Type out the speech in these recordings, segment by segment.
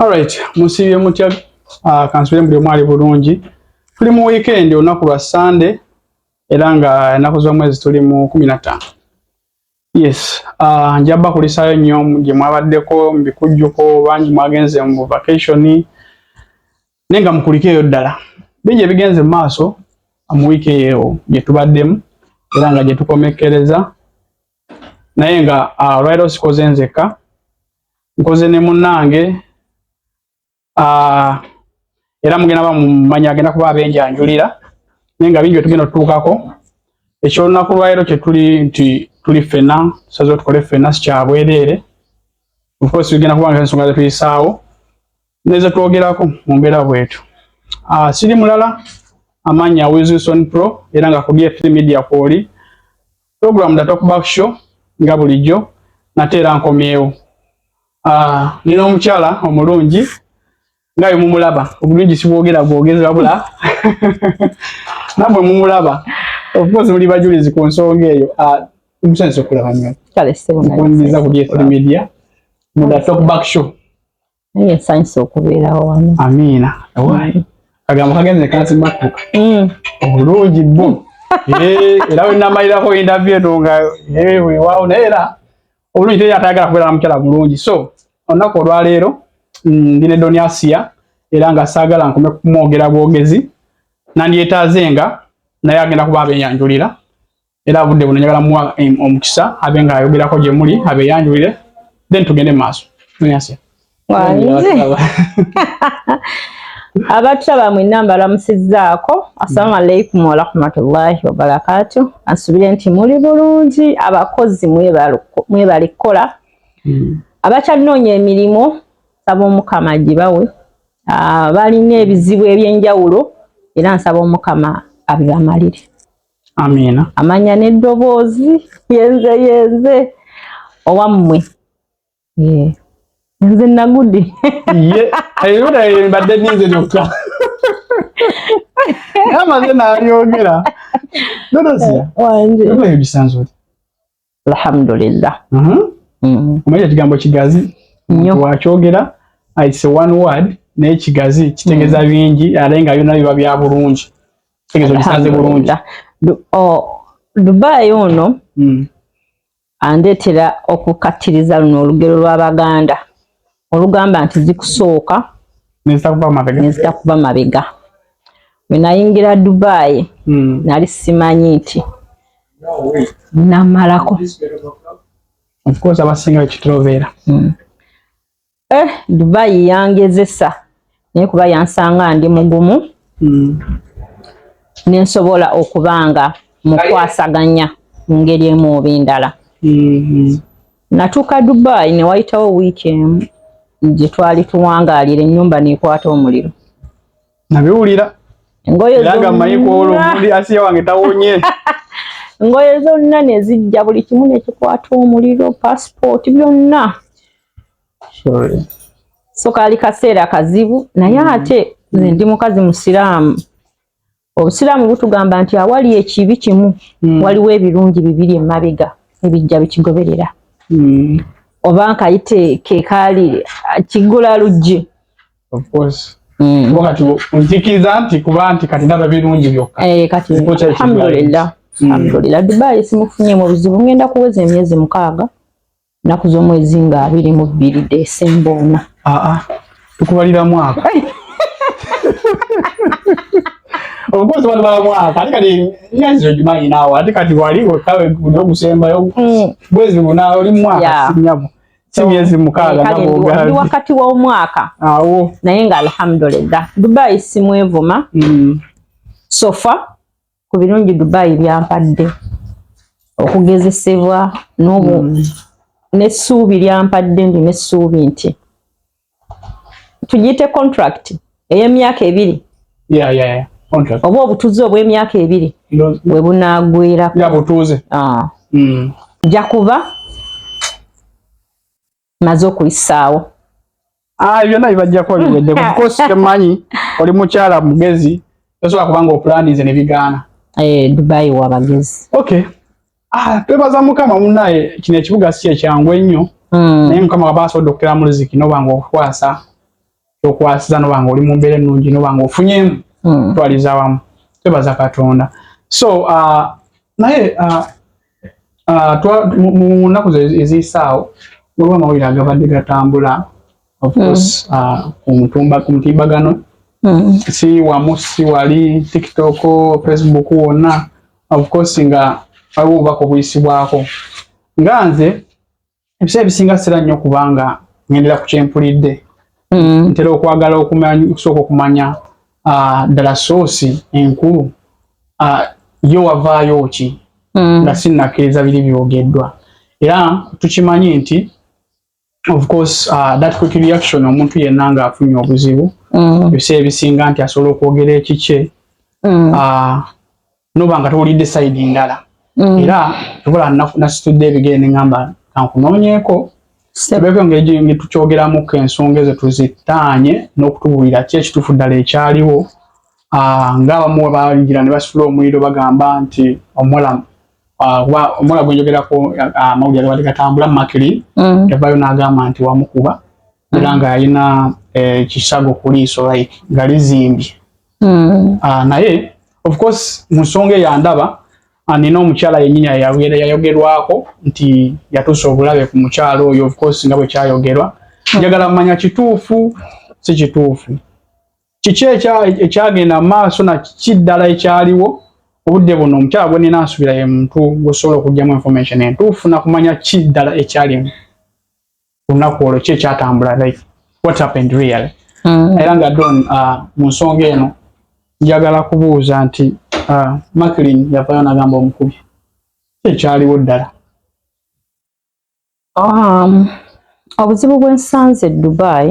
Alright, musibiye mutya kansubire mbuli mwali bulungi. Tuli mu weekend olunaku lwa Sunday era nga ennaku z'omwezi tuli mu 15. Yes, njaba kulisayo nnyo gye mwabaddeko mbikujjuko bangi mwagenze mu vacation nenga mukulikeyo ddala. Bingi ebigenze mu maaso mu week eyo gye tubaddemu era nga gye tukomekkereza naye nga lwaliro sikoze nzekka nkoze ne munnange era mugenda bamumanya agenda kuba abenjanjulira nenga bingi tugenda tutuukako ekyolunaku lwaliro kye tuli nti tuli ffenna tusazeewo tukole ffenna sikyabwereere of course tugenda kubanga ensonga ze tuyisaawo neze twogerako mu mbeera bwetu siri mulala amanya Wilson Pro era nga ku DF Media kwoli program da Talk Back Show nga bulijjo nate era nkomyewo nino omukyala omulungi ngayo mumulaba obulungi sibwogera bwogeza wabula namwe mumulaba of course muli bajulizi ku nsonga eyo umusanze okulaba nnyo kale sebona ku DF Media mu da Talk Back Show science okubeerawo wano amina awai agamba kagenze kansi matuka obulungi bwo era we namayirako interview nga wao neera obulungi teri atayagala kubeera na mukyala bulungi so olunaku olwaleero ndine Doniasia era nga saagala nkome kumwogera bwogezi nandyetaazenga naye agenda kuba abenyanjulira era budde buno njagala muwa omukisa abe nga ayogerako gye muli abeyanjulire then tugende maaso. Doniasia abataba mwinna mbalamusizzaako assalamu alaikum wa rahmatullahi wa barakatuh. Ansubire nti muli bulungi abakozi mwebali kukola abakyanoonya emirimu nsaba Omukama gibawe balina ebizibu ebyenjawulo era nsaba Omukama abibamalire amina amanya n'eddoboozi yenze owammwe nze nagudi ayuda mbadde ninze nyokka amaze nalyogera Doniasia wanje bisanzwe alhamdulillah umanya kigambo kigazi wakyogera it's one word naye kigazi kitegeeza bingi ate nga byonna biba bya bulungi kitegeeza bisanze bulungi Dubai ono andeetera okukattiriza luno olugero lw'Abaganda olugamba nti zikusooka nezitakuba mabega. Bwe nayingira Dubai nali simanyi nti namalako of course abasinga ekitulobeera Dubai yangezesa naye kuba yansanga ndi mugumu nensobola okubanga mukwasaganya mu ngeri emu oba endala. Natuuka Dubai ne wayitawo weekend gye twali tuwangaalira ennyumba nekwata omuliro nabiwulira engoye Asiya wange tawonye engoye zonna ne zijja buli kimu nekikwata omuliro passport byonna so kaali kaseera kazibu naye ate nze ndi mukazi musiraamu. Obusiraamu butugamba nti awali ekibi kimu waliwo ebirungi bibiri emabega ebijja bikigoberera oba nkayite kekaali kigula luggi of course wakati untikiza nti kuba nti kati ndaba birungi byokka kati alhamdulillah Dubai simufunye mu buzibu ngenda kuweza emyezi 6 naku z'omwezi nga 22 December ona tukubalira mwaka of course wali bala mwaka kati nyanzo jimanyi nawo kati waliwo kawe kusembayo bwezi buna oli mwaka sinyabo simyezi 6 naboga ndi wakati wa mwaka naye nga alhamdulillah Dubai simwevuma sofa ku birungi Dubai byampadde okugezesebwa n'obu n'essuubi lyampadde ndi n'essuubi nti tugiyite contract ey'emyaka 2 contract oba obutuze obw'emyaka 2 bwe bunaagwerako butuze nja kuba maze okuyisaawo byonna bibajjako biwedde kuko simanyi oli mukyala mugezi tosobola kubanga opulaninze ne bigaana Dubai w'abagezi twebaza Mukama munnaye kino ekibuga si ekyangu ennyo naye Mukama waba asobodde okuteeramu riziki n'obanga okukwasa yokwasiza nobanga oli mu mbeera ennungi nobanga ofunyemu twaliza wamu twebaza Katonda. So naye mu nnaku eziyisaawo waliwo amawulire agabadde gatambula of course ku mutimbagano si wamu si wali TikTok Facebook wonna of course nga waliwo obubaka obuyisibwako nga nze ebiseera ebisinga sera nnyo kubanga ngendera ku kyempulidde ntera okwagala okusooka okumanya ddala soosi enkulu yo wavaayo ki nga sinnakkiriza biri byogeddwa era tukimanyi nti of course that quick reaction omuntu yenna ng'afunye obuzibu ebiseera ebisinga nti asobola okwogera ekikye noba nga towulidde sayidi ndala era tobola nasitudde ebigere ne ŋŋamba kankunoonyeeko tebeko ngeri tukyogeramuko ensonga ezo tuzitaanye n'okutubuulira ki ekituufu ddala ekyaliwo ng'abamu balingira ne basitula omuliro bagamba nti omuwala gwenjogerako amawulire agabadde gatambula Makiri yavaayo n'agamba nti wamukuba era nga yalina ekisago ku liiso like nga lizimbye naye of course mu nsonga eyandaba nina omukyala yennyini yayogerwako nti yatuusa obulabe ku mukyalo oyo of course nga bwe kyayogerwa njagala mmanya kituufu si kituufu kiki ekyagenda mu maaso na kiki ddala ekyaliwo obudde buno omukyala gwe nina nsubira ye muntu gwesobola okugyamu information entuufu nakumanya ki ddala ekyalimu ku lunaku olwo ki ekyatambula like what happened really era nga Don mu nsonga eno njagala kubuuza nti Makiri yavaayo n'agamba omukubi ki ekyaliwo ddala? Obuzibu bwensanze Dubai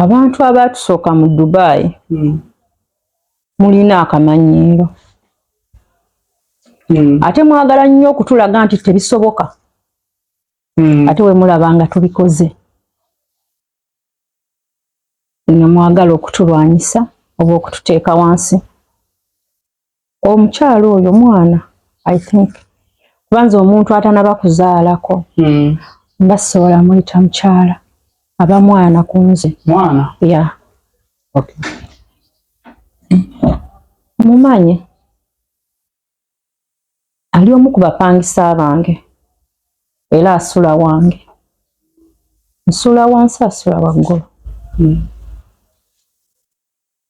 abantu abatusooka mu Dubai mulina akamanyiiro ate mwagala nnyo okutulaga nti tebisoboka ate we mulaba nga tubikoze nga mwagala okutulwanyisa oba okututeeka wansi. Omukyalo oyo mwana I think kubanza omuntu atanaba kuzaalako nga sobola muyita mukyala aba mwana ku nze. Mwana? Yeah. Okay. Mumanye ali omu ku bapangisa bange era asula wange nsula wansi asula waggulu.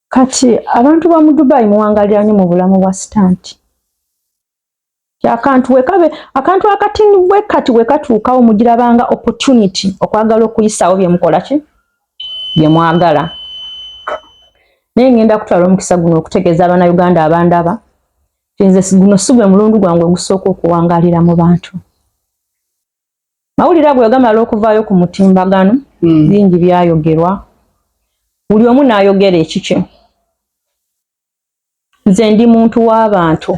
Kati abantu ba mu Dubai muwangalira nnyo mu bulamu bwa sitanti akantu akatini bwe kati we katuukawo mugirabanga opportunity okwagala okuyisaawo bye mukola ki bye mwagala. Naye ngenda kutwala omukisa guno okutegeeza Abannayuganda abandaba nze guno si gwe mulundu gwange gusooka okuwangalira mu bantu. Mawulire ago yagamala okuvaayo ku mutimbagano bingi byayogerwa buli omu n'ayogera ekikye. Nze ndi muntu w'abantu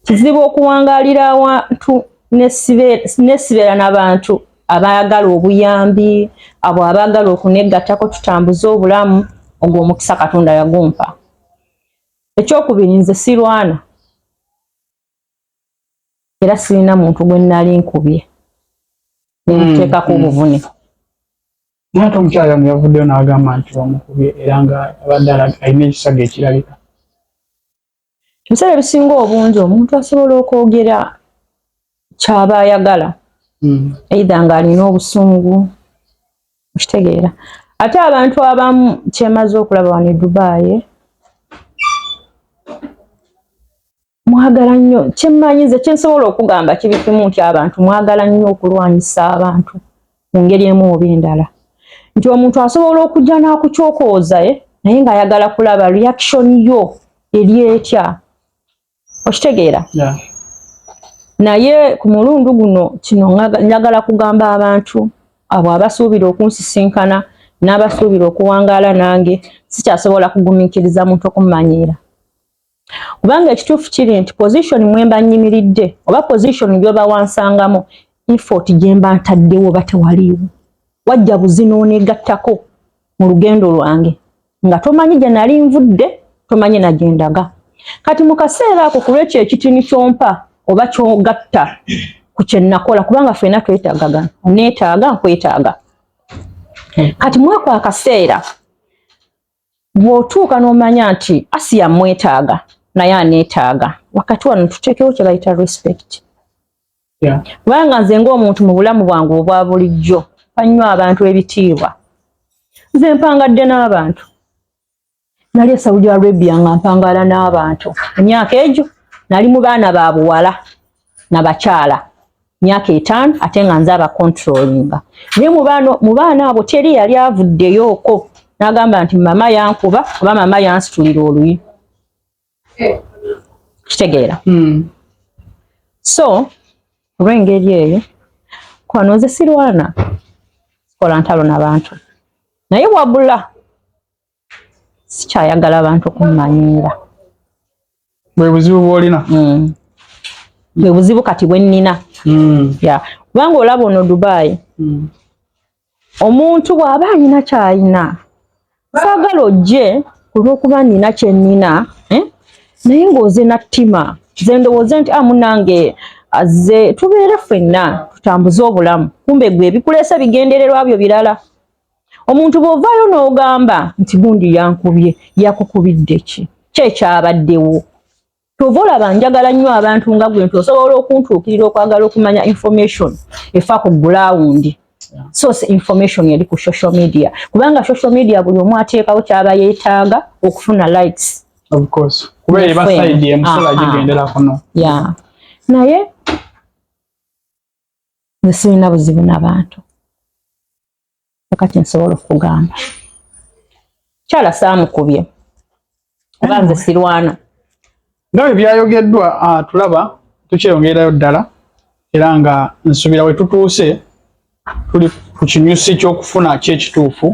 kizibu okuwangalira awantu nesibeera n'abantu abayagala obuyambi abo abaagala okunegattako tutambuze obulamu ogwo omukisa Katonda yagumpa. Ekyokubiri nze sirwana era sirina muntu gwe nali nkubye nemuteekako obuvune. Naye omukyala ono yavuddeyo n'agamba nti bamukubye era nga abadde alina ekisago ekirabika. Ebiseera ebisinga obungi omuntu asobola okwogera ky'aba ayagala either ng'alina obusungu okitegeera. Ate abantu abamu kyemaze okulaba wano e Dubai mwagala nnyo kyemmanyize kyensobola okugamba kiri kimu nti abantu mwagala nnyo okulwanyisa abantu mu ngeri emu oba endala nti omuntu asobola okujja n'akukyokooza naye ng'ayagala kulaba reaction yo eri etya okitegeera. Naye ku mulundu guno kino njagala kugamba abantu abo abasuubira okunsisinkana n'abasuubira okuwangaala nange sikyasobola kugumiikiriza muntu okumumanyiira kubanga ekituufu kiri nti position mwemba nnyimiridde oba position gyoba wansangamu effort gye mba ntaddewo oba tewaliiwo wajja buzinoonegattako mu lugendo lwange nga tomanyi gye nali nvudde tomanyi na gye ndaga. Kati mu kaseera ako ku lw'ekyo ekitini kyompa oba kyogatta ku kye nakola kubanga ffenna twetaagagana neetaaga nkwetaaga kati mwako akaseera bw'otuuka n'omanya nti Asiya mwetaaga naye aneetaaga wakati wano tuteekewo kye bayita respect kubanga nze ng'omuntu mu bulamu bwange obwa bulijjo nnyo abantu ebitiibwa nze mpangadde n'abantu nali e Saudi Arabia nga mpangala n'abantu emyaka egyo nali mu baana ba buwala n'abakyala myaka 5 ate nga nze abakontrolinga naye mu baana abo teri yali avuddeyooko n'agamba nti mama yankuba oba mama yansitulira oluyi kitegeera so olw'engeri eyo kwano nze sirwana sikola ntalo n'abantu naye wabula sikyayagala abantu kummanyiira bwe buzibu bw'olina bwe buzibu kati bwe nnina kubanga olaba ono Dubai omuntu bw'aba alina ky'alina saagala ojje olw'okuba nnina kye nnina naye ng'oze na ttima nze ndowooze nti munange azze tubeere ffenna tutambuze obulamu kumbe gwe ebikuleese bigendererwa byo birala omuntu bw'ovaayo n'ogamba nti gundi yankubye yakukubidde ki kyekyabaddewo tova olaba njagala nnyo abantu nga gwe nti osobola okuntuukirira okwagala okumanya information efa ku gulawundi source information eri ku social media kubanga social media buli omu ateekawo kyaba yeetaaga okufuna likes of course kuba eba side emusola gigendera kuno naye nze sirina buzibu n'abantu kakati nsobola okugamba kyala saamukubye kuba nze sirwana nga bwe byayogeddwa tulaba tukyeyongerayo ddala era nga nsuubira we tutuuse tuli ku kinyusi ky'okufuna kyekituufu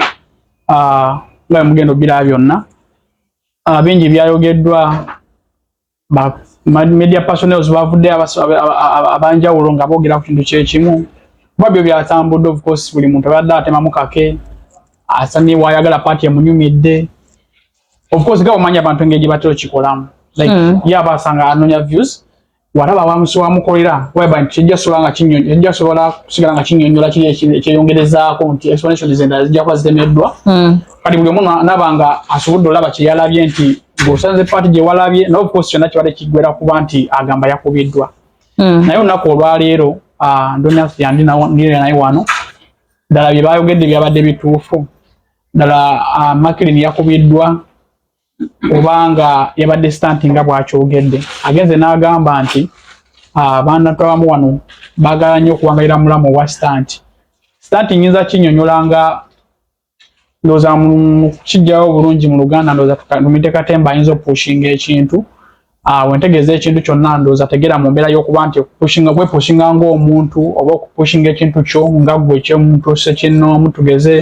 nga mugendo biraba byonna bingi byayogeddwa media personnels bavudde abanjawulo nga boogera ku kintu kyekimu kuba byo byatambudde of course buli muntu abadde atemamu kake asani wayagala paati emunyumidde of course nga omanya abantu engeri gye batera okikolamu like yaba asanga anonya views walaba wamukolera weba nti kijja sobola kusigala nga kinyonyola kiri ekyeyongerezaako nti explanation zenda zijja kuba zitemeddwa kati buli omu nabanga asobodde olaba kyeyalabye nti ng'osanze paati gye walabye naye of course kyonna kibadde kiggwera kuba nti agamba yakubiddwa naye olunaku olwaleero ndonya yandira naye wano ddala bye bayogedde byabadde bituufu ddala Makirini yakubiddwa obanga yabadde stanti nga bwakyogedde agenze n'agamba nti abantu abamu wano baagala nnyo okuwangalira mulamu owa stanti nyinza kinyonyola nga ndowooza mu kukijjawo bulungi mu Luganda ndowooza tumite katemba ayinza okupushinga ekintu wentegeeza ekintu kyonna ndowooza tegeera mu mbeera y'okuba nti kwepushinga ng'omuntu oba okupushinga ekintu kyo nga gwe ekyomuntu sekinnoomu tugeze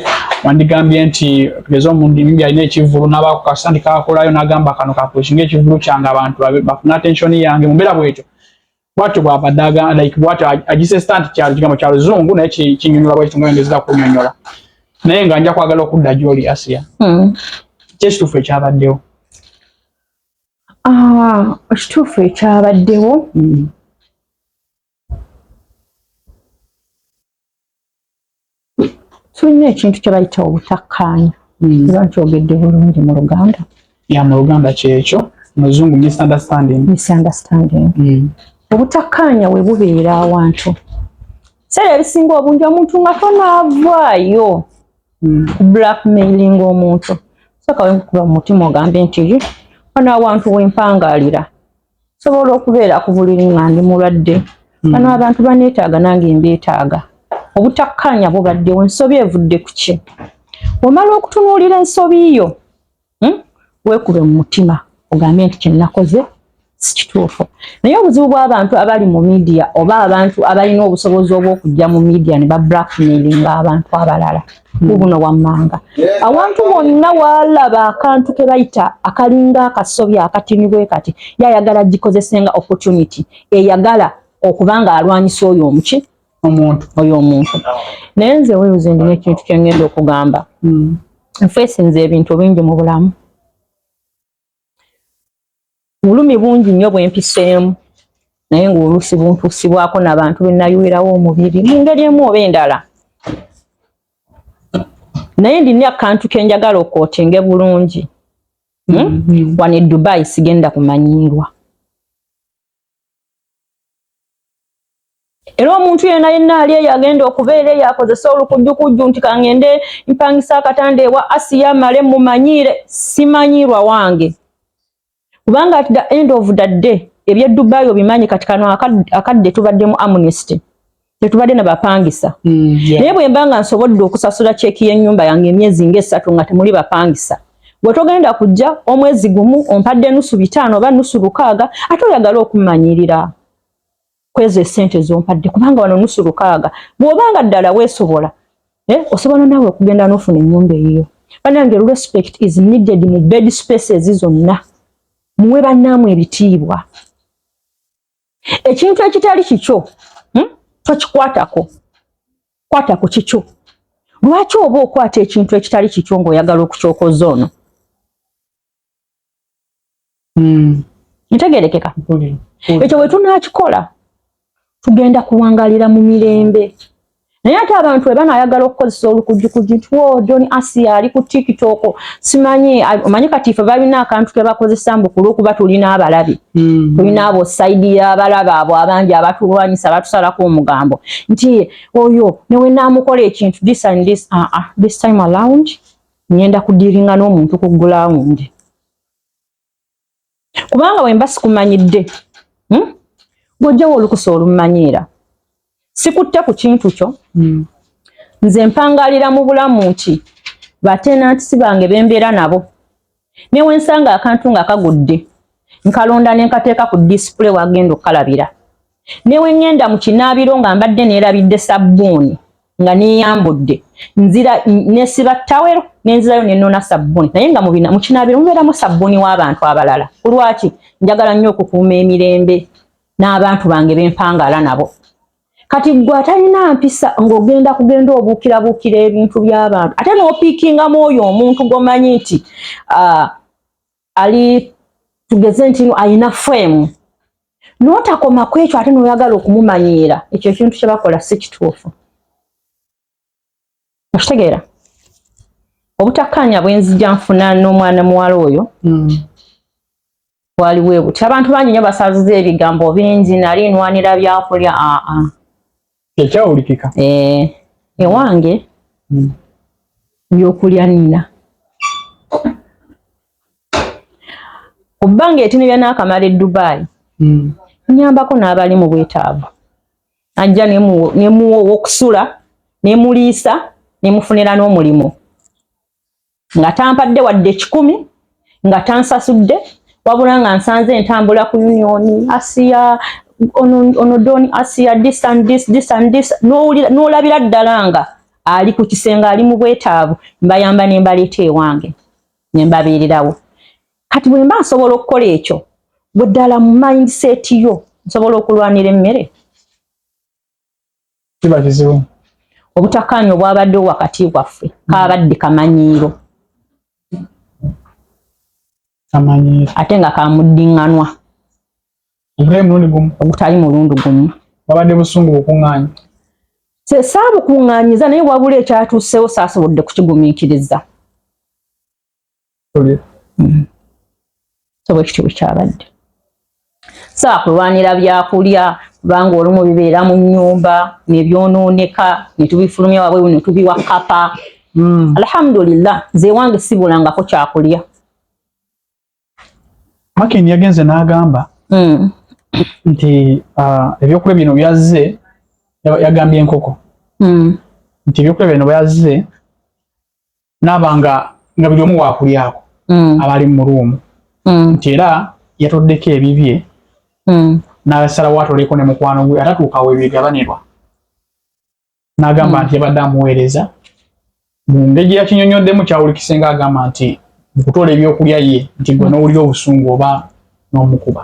wandigambye nti tugeze omuntu mbi alina ekivulu n'abaako kasanti kakolayo n'agamba kano kapushinga ekivulu kyange abantu bafuna attention yange mu mbeera bwekyo bwatyo bwabadde like bwatyo agise stanti kigambo kya Luzungu naye kinyonyola bwekyo nga yongezeza kunyonyola naye nga nja kwagala okudda gy'oli Asiya kyekituufu ekyabaddewo ekituufu ekyabaddewo tulina ekintu kye bayita obutakkaanya era nkyogedde bulungi mu Luganda mu Luganda kyekyo mu Luzungu misunderstanding obutakkaanya we bubeera awantu seera ebisinga obungi omuntu nga tonaavaayo blackmailing omuntu soka wenkukuba mu mutima ogambe nti wano awantu wempangaalira sobola okubeera ku buliri nga ndi mulwadde bano abantu baneetaaga nange mbeetaaga obutakkaanya bubaddewo ensobi evudde ku ki omala okutunuulira ensobi yo weekube mu mutima ogambe nti kyenakoze si kituufu naye obuzibu bw'abantu abali mu media oba abantu abalina obusobozi obw'okujja mu media ne ba blackmailinga abantu abalala bubuno wammanga awantu bonna waalaba akantu ke bayita akalinga akasobi akatini bwe kati yayagala gikozesenga opportunity eyagala okubanga alwanyisa oyo omuki omuntu naye nze weebuze ndina ekintu kye ngenda okugamba nfeesinze ebintu bingi mu bulamu bulumi bungi nnyo bwe mpiseemu naye ng'oluusi buntuusibwako n'abantu be nayuwerawo omubiri mu ngeri emu oba endala. Naye ndina akantu ke njagala okootenge bulungi. Wano e Dubai sigenda kumanyiirwa. Era omuntu yenna ali eyo agenda okubeera eyo akozesa olukujjukujju nti kangende mpangisa akatanda ewa Asiya male mumanyiire, simanyiirwa wange. Kubanga at the end of the day ebye Dubai obimanyi kati kano akadde tubadde mu Amnesty. Tetubadde n'abapangisa. Naye bwe mbanga nsobodde okusasula cheeki y'ennyumba yange emyezi nga 3 nga temuli bapangisa. Bwe togenda kujja omwezi gumu ompadde nusu 5 oba nusu 6 ate oyagala okumanyiirira kwezo esente zompadde kubanga wano nusu 6 bw'obanga ddala weesobola osobola nawe okugenda n'ofuna ennyumba eyo. Bannange respect is needed mu bed spaces zonna. Muwe bannaamwe ebitiibwa. Ekintu ekitali kikyo tokikwatako. Kwatako kikyo. Lwaki oba okwata ekintu ekitali kikyo ng'oyagala okukyokoza ono? Ntegeerekeka. Ekyo bwe tunaakikola tugenda kuwangalira mu mirembe. Naye ate abantu bwe banaayagala okukozesa olukujjukujju nti Doni Asiya ali ku TikTok simanyi omanyi kati ife balina akantu ke bakozesa mbu kulwokuba tulina abalabi. Tulina abo sayidi y'abalaba abo abangi abatulwanyisa batusalako omugambo nti oyo newe naamukola ekintu this and this this time around ngenda kudiringa n'omuntu ku ground. Kubanga bwe mba sikumanyidde gojjawo olukusa olumanyiira. Sikutte ku kintu kyo. Nze mpangalira mu bulamu nti batenanti bange bembeera nabo. Newe nsanga akantu nga kagudde. Nkalonda ne nkateeka ku display wagenda okalabira. Newe ngenda mu kinaabiro nga mbadde neerabidde sabbuuni nga niyambudde. Nzira nesiba ttawero nenzirayo nenona sabbuuni. Naye nga mu kinaabiro mubeeramu sabbuuni w'abantu abalala. Kulwaki? Njagala nnyo okukuuma emirembe n'abantu bange bempangala nabo. Kati gwe atalina mpisa ng'ogenda kugenda obuukirabuukira ebintu by'abantu. Ate n'opiikingamu oyo omuntu gomanyi nti ali tugeze nti ayina femu. N'otakoma ku ekyo ate n'oyagala okumumanyiira. Ekyo ekintu kye bakola si kituufu. Okitegeera? Obutakkaanya bwe nzija nfuna n'omwana muwala oyo. Waliwo buti. Abantu bangi nnyo basaziza ebigambo bingi nali nwanira byakulya Ekyawulikika. Ewange byokulya nina. Kubbanga etinibya n'akamala e Dubai. Nyambako n'abali mu bwetaavu. Ajja nemuwa owokusula, nemuliisa, nemufunira n'omulimu. Nga tampadde wadde 10, nga tansasudde, wabula nga nsanze entambula ku Union, Asiya, ono Doni Asiya, this and this, n'olabira ddala nga ali ku kisenge ali mu bwetaavu, mbayamba ne mbaleeta ewange, ne mbabeererawo. Kati bwe mba nsobola okukola ekyo, bwe ddala mu mindset yo nsobola okulwanira emmere. Kiba kizibu. Obutakkaanya obwabaddewo wakati waffe kaabadde kamanyiiro. Ate nga kamuddiŋŋanwa. Ogutali mulundi gumu. Babadde busungu bukuŋŋaanya. Saabukuŋŋaanyiza naye wabula ekyatuuseewo saasobodde kukigumiikiriza. So bwe kityo bwe kyabadde. Saakulwanira byakulya kubanga olumu bibeera mu nnyumba nebyonooneka ne tubifulumya wabweru ne tubiwa kapa. Alhamdulillah nze ewange sibulangako kyakulya. Makeni yagenze n'agamba nti ebyokulya bino byazze yagambye enkoko nti ebyokulya bino byazze n'abanga nga buli omu waakulyako abali mu ruumu nti era yatoddeko ebibye n'asalawo atoleko ne mukwano gwe atatuukawo ebigabanirwa n'agamba nti yabadde amuweereza mu ngeri gye yakinyonnyoddemu kyawulikise ng'agamba nti mukutola ebyokulya ye nti gwe n'owulira obusungu oba n'omukuba.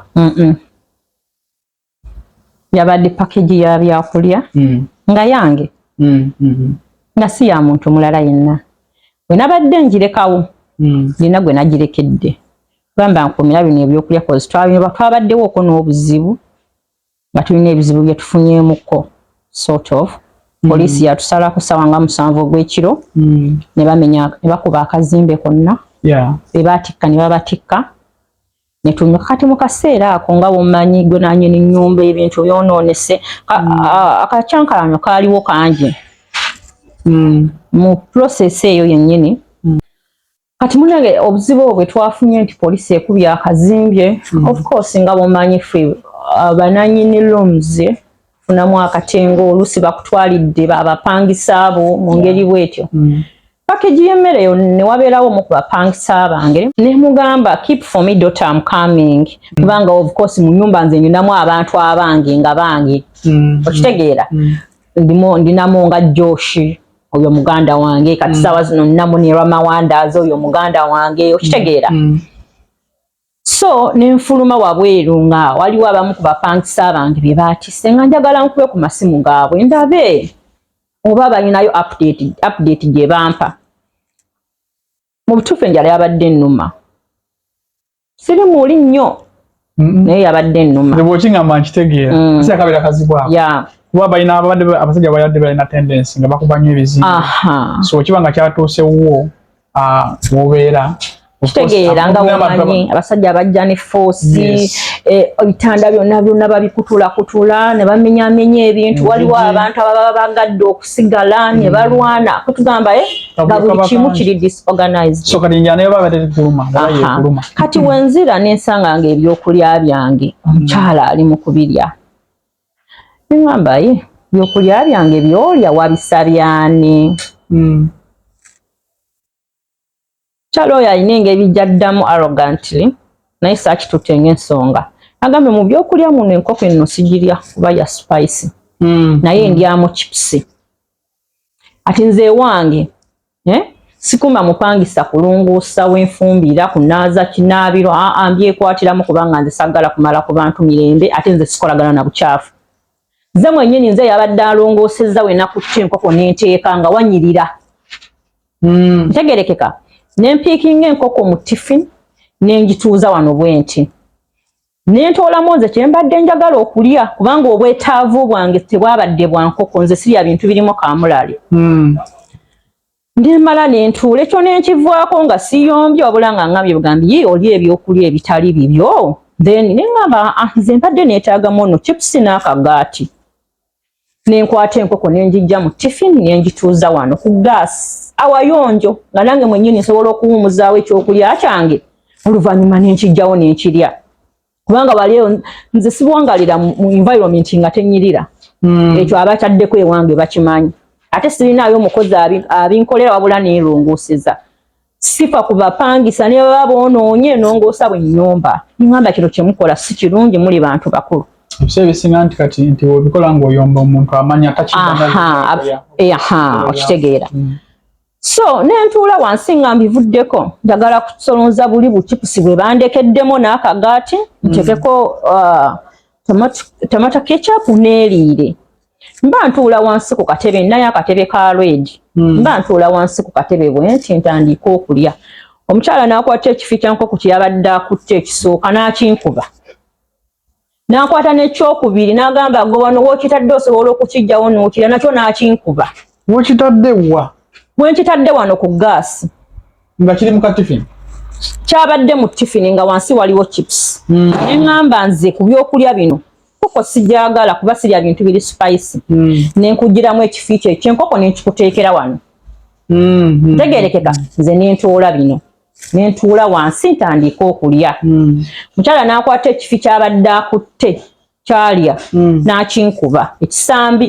Yabadde package ya byakulya nga yange nga si ya muntu mulala yenna. Bwe nabadde njirekawo nina gwe nagirekedde. Gamba nkumira bino ebyokulya kozi twabaddewo oko n'obuzibu nga tulina ebizibu bye tufunyeemuko sort of poliisi yatusala sawa nga 7 gw'ekiro ne bamenya ne bakuba akazimbe konna be batikka ne babatikka ne tunyuka kati mu kaseera ako nga bw'omanyi gwe nannyini nnyumba ebintu byonoonese akacyankalanyo kaaliwo kangi mu process eyo yennyini kati munange obuzibu obwo bwe twafunye nti poliisi ekubye akazimbye of course nga bw'omanyi ffe bananyini rooms funamu akatengo oluusi bakutwalidde babapangisa abo mu ngeri bwetyo package y'emmere yo ne wabeerawo mu kubapangisa abange ne mugamba keep for me daughter I'm coming kubanga of course mu nnyumba nze nyinamu abantu abange nga bange okitegeera ndinamu nga Joshi oyo muganda wange kati sawa zino nnamu ne Ramawandaz oyo muganda wange okitegeera so nenfuluma wabweru nga waliwo abamu ku bapangisa abange bye baatise nga njagala nkube ku masimu gaabwe ndabe oba balinayo update gye bampa mu butuufu enjala yabadde ennuma siri muli nnyo naye yabadde ennuma bw'okingamba nkitegeera kasi akabera kazibwako kuba balina abasajja bayadde balina tendensi nga bakubanywa ebizibu so kiba nga kyatuusewo wobeera kitegeera nga womanyi abasajja bajja ne force ebitanda byonna babikutula ne bamenyamenya ebintu waliwo abantu ababa bagadde okusigala ne balwana kutugamba nga buli kimu kiri disorganized so kati njana yo babadde kuluma kati wenzira n'ensanga nga ebyokulya byange omukyala ali mu kubirya ngamba ebyokulya byange byolya wabisabyani Chalo ya inenge bijaddamu arrogantly naye saakitutte ng'ensonga agambe mu byokulya muno enkoko eno sigirya kuba ya spicy naye ndyamu chips ati nze wange sikuma mupangisa kulunguusa wenfumbira kunaaza kinaabiro mbyekwatiramu kubanga nze saggala kumala ku bantu mirembe ate nze sikolagana na bukyafu nze mwennyini nze yabadde alongoosezza we nakutte enkoko n'enteeka nga wanyirira ntegerekeka nempiikinga enkoko mu tiffin nenjituuza wano bwenti nentoolamu nze kyembadde njagala okulya kubanga obwetaavu bwange tebwabadde bwa nkoko nze sirya bintu birimu kaamulali ndimala nentuula ekyo nenkivaako nga siyombye wabula nga ngambye bugambye oli ebyokulya ebitali bibyo then neŋŋamba nze mbadde neetaagamu ono chips n'akagaati nenkwata enkoko nenjijja mu tiffin nenjituuza wano ku gaasi awayonjo nga nange mwennyini nsobola okuwumuzaawo ekyokulya kyange oluvannyuma nenkijjawo nenkirya kubanga waliyo nze sibwangalira mu environment nga tenyirira ekyo abataddeko ewange bakimanyi ate sirinaayo omukozi abinkolera wabula neerongoseza sifa kubapangisa ne baba boonoonye nongoosa bwe nnyumba ngamba kino kyemukola si kirungi muli bantu bakulu ebiseera bisinga nti kati nti obikola ng'oyomba omuntu amanya okitegeera so nentuula wansi nga mbivuddeko njagala kusolonza buli buchipusi bwe bandekeddemu n'akagaati ntekeko tomato ketchup n'eriire mba ntuula wansi ku katebe naye akatebe ka red mba ntuula wansi ku katebe bwenti ntandika okulya omukyala n'akwata ekifi kyankoko kye yabadde akutte ekisooka n'akinkuba n'akwata n'ekyokubiri n'agamba gwe wano wookitadde osobola okukijjawo n'okirya nakyo n'akinkuba wookitadde wa bwenkitadde wano ku gaasi nga kiri mu katifini kyabadde mu tifini nga wansi waliwo chips neŋŋamba nze ku byokulya bino koko sijagala kuba sirya bintu biri spicy nenkugiramu ekifi kye ekyenkoko nenkikuteekera wano tegerekeka nze nentuula bino nentuula wansi ntandika okulya mukyala n'akwata ekifi kyabadde akutte kyalya n'akinkuba ekisambi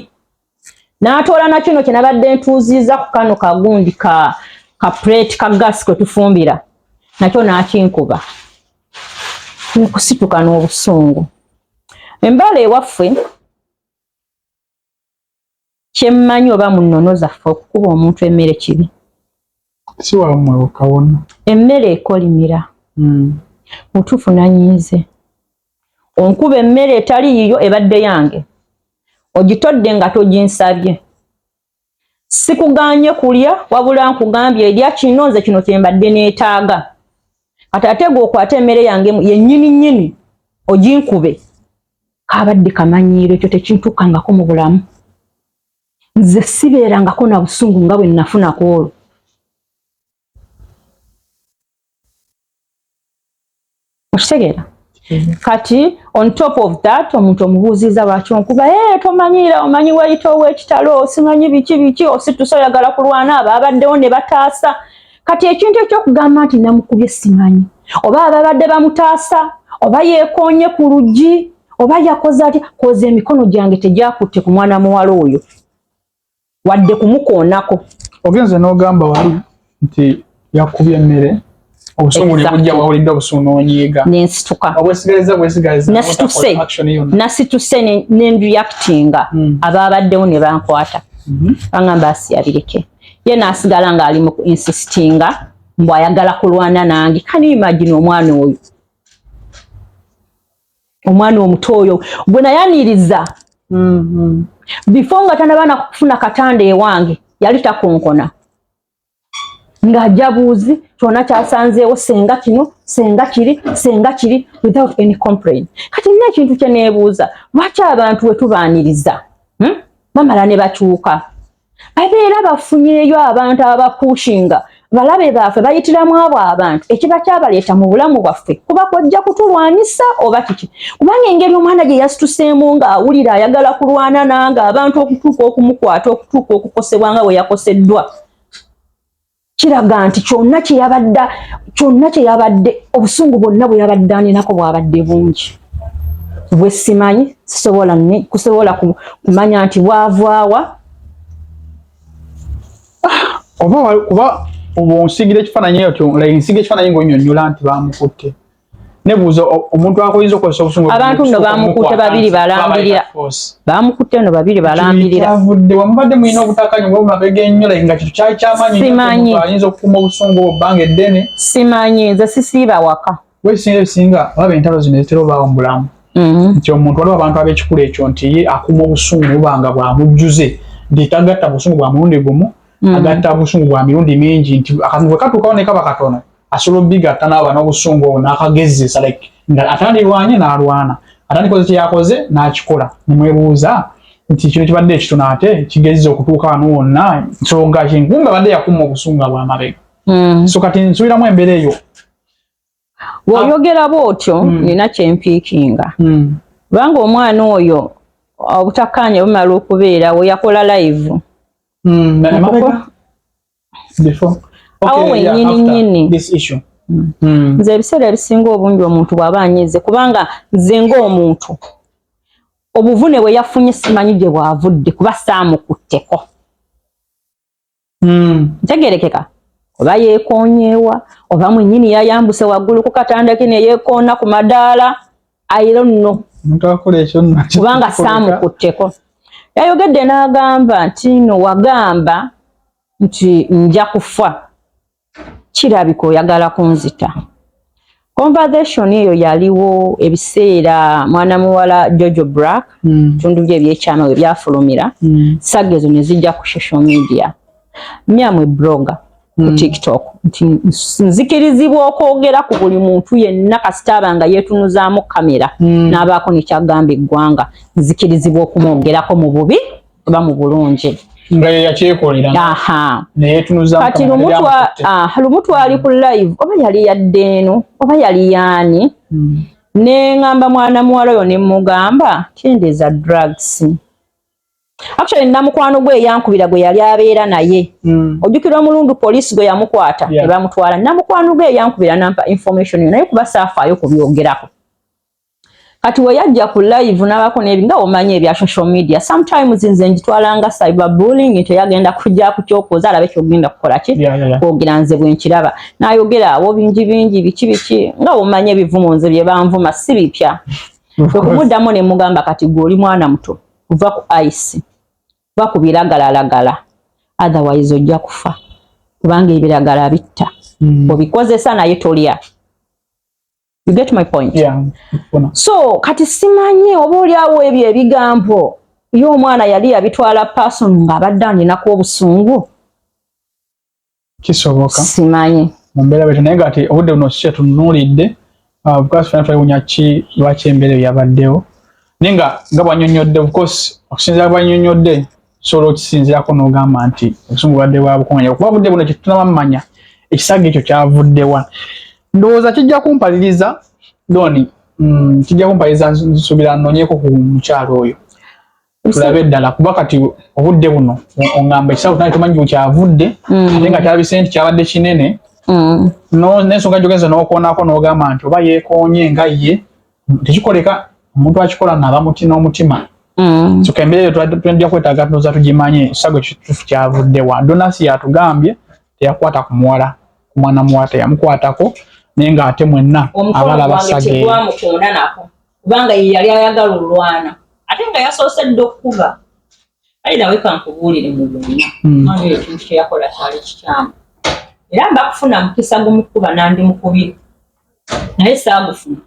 n'atoola na kino kye nabadde ntuuziza ku kano kagundi ka plate ka gaasi kwe tufumbira nakyo n'akinkuba nekusituka n'obusungu embala ewaffe kyemmanyi oba mu nnono zaffe okukuba omuntu emmere kibi si wamwe okawona emmere ekolimira mutuufu nanyiize onkuba emmere etali yiyo ebadde yange ogitodde nga toginsabye sikuganye kulya wabula nkugambye erya kino nze kino kyembadde neetaaga kati ate gwe okwata emmere yange yennyini nnyini oginkube kabadde kamanyiiro ekyo tekintuukangako mu bulamu. Nze sibeerangako na busungu nga bwe nafunako olwo. Okitegeera? Kati on top of that omuntu omubuuziza lwaki onkuba tomanyiira omanyi wayita ow'ekitalo simanyi biki ositusa oyagala kulwana abo abaddewo ne bataasa. Kati ekintu ekyokugamba nti namukubye simanyi oba ababadde bamutaasa oba yeekoonye ku luggi oba yakoze ati koza emikono gyange tegyakutte ku mwana muwala oyo wadde kumukoonako. Ogenze n'ogamba wali nti yakubye emmere obusungu ne bujja wawulidde obusungu n'onyiiga nensituka bwesigaliza nasituse ne reactinga abaabaddewo ne bankwata bangamba asiyabireke ye n'asigala ng'ali mu insistinga mbw ayagala kulwana nange. Can you imagine omwana oyo omwana omuto oyo gwe nayaniriza before nga tanaba nakufuna katanda ewange yali takonkona ng'ajja buuzi kyonna kyasanzeewo senga kino senga kiri without any complaint. Kati nina ekintu kye neebuuza lwaki abantu we tubaaniriza bamala ne bakyuka babeera bafunyeeyo abantu abapushinga balabe baffe bayitiramu abo abantu ekiba kyabaleeta mu bulamu bwaffe kuba kwojja kutulwanyisa oba kiki kubanga engeri omwana gye yasituseemu ng'awulira ayagala kulwana nange abantu okutuuka okumukwata okutuuka okukosebwa nga bwe yakoseddwa kiraga nti kyonna kye yabadde obusungu bwonna bwe yabadde aninako bwabadde bungi. Bwe simanyi kusobola kumanya nti bwavaawa oba kuba obunsigira ekifaananyi ekyo nsiga ekifaananyi ng'onnyonnyola nti baamukutte nebuuza omuntu akoyinza okukozesa obusungu abantu nno baamukutte babiri balambirira baamukutte nno babiri balambirira kyavudde wamubadde mulina obutakanya bwemabega ennyo nga kintu kyali kyamaanyi ayinza okukuuma obusungu obbanga eddene simanyi nze sisiiba waka wesinga ebisinga olaba entalo zino ezitera obaawo mu bulamu nti omuntu waliwo abantu ab'ekikulu ekyo nti ye akuuma obusungu bubanga bwamujjuze nti tagatta busungu bwa mulundi gumu agatta busungu bwa mirundi mingi nti bwe katuukawo ne kaba katono asobola obigatta n'aba n'obusungu obwo n'akagezesa nga atandilwanye n'alwana atandikoze kye yakoze n'akikola nemwebuuza nti kino kibadde ekitono ate kigezeza okutuuka wano wonna nsonga kinkumbe abadde yakuuma obusungu bw'amabega. So kati nsubiramu embeera eyo bw'oyogera bw'otyo nina kyempiikinga kubanga omwana oyo obutakkaanya bumala okubeerawo yakola live awo wennyini nze ebiseera ebisinga obungi omuntu bw'aba anyize kubanga nze ng'omuntu obuvune bwe yafunye simanyi gye bwavudde kuba saamukutteko ntegerekeka oba yeekoonyeewa oba mwennyini yayambuse waggulu ku katanda ke ne yeekoona ku madaala I don't know kubanga saamukutteko. Yayogedde n'agamba nti no wagamba nti nja kufa kirabika oyagala kunzita. Conversation eyo yaliwo ebiseera mwana muwala Jojo Black tundu bye ebyekyama we byafulumira sagga ezo ne zijja ku social media myamwe blogger ku TikTok nti nzikirizibwa okwogera ku buli muntu yenna kasitaba nga yeetunuzaamu kamera n'abaako nekyagamba eggwanga nzikirizibwa okumwogerako mu bubi oba mu bulungi nga yakyekolera kati lumu twali ku live oba yali yadde eno oba yali yaani ne ngamba mwana muwala oyo ne mugamba kendeeza drugs. Actually namukwano gwe yankubira gwe yali abeera naye ojjukira omulundu poliisi gwe yamukwata ne bamutwala namukwano gwe yankubira nampa information naye kuba saafaayo kubyogerako. Kati we yajja ku live n'abako n'ebinga omanyi ebya social media sometimes nze njitwalanga cyberbullying nti yagenda kujja ku kyokoza alabe kyogenda kukola ki kwogera nze bwe nkiraba n'ayogera abo bingi biki nga omanyi ebivumo nze bye banvuma si bipya okumuddamu ne mugamba kati gwe oli mwana muto kuva ku ice kuva ku biragalalagala otherwise ojja kufa kubanga ebiragala bitta obikozesa naye tolya. You get my point? So kati simanyi oba oliawo ebyo ebigambo y'omwana yali yabitwala person ng'abadde alinaku obusungu kisoboka simanyi mu mbeera bwetyo naye ng'ati obudde buno kiki tunuulidde because fena twawunya ki lwaki embeera yabaddewo nenga bwanyonyodde of course okusinzira bwanyonyodde solo okisinzirako n'ogamba nti obusungu bwadde bwabukunganya kuba budde buno kyetunabamanya ekisaga ekyo kyavuddewa ndowooza kijja kumpaliriza doni kijja kumpaliriza nsuubira nnoonyeko ku mukyalo oyo tulabe ddala kuba kati obudde buno ongamba ekisago tunali tumanyi kyavudde ate nga kyabise nti kyabadde kinene n'ensonga gyogenza n'okoonako n'ogamba nti oba yeekoonye nga ye tekikoleka omuntu akikola naaba n'omutima soka embeera twendya kwetaaga tunoza tugimanye ekisago ekituufu kyavuddewa donasi yatugambye teyakwata ku muwala ku mwana muwala teyamukwatako naye ng'ate mwenna abala basage kubanga ye yali ayagala olwana ate nga yasosedde okukuba ali nawe kankubuulire mu bonna mwana oyo ekintu kye yakola kyali kikyamu era mba kufuna mukisa gumukuba nandi mukubire naye saagufuna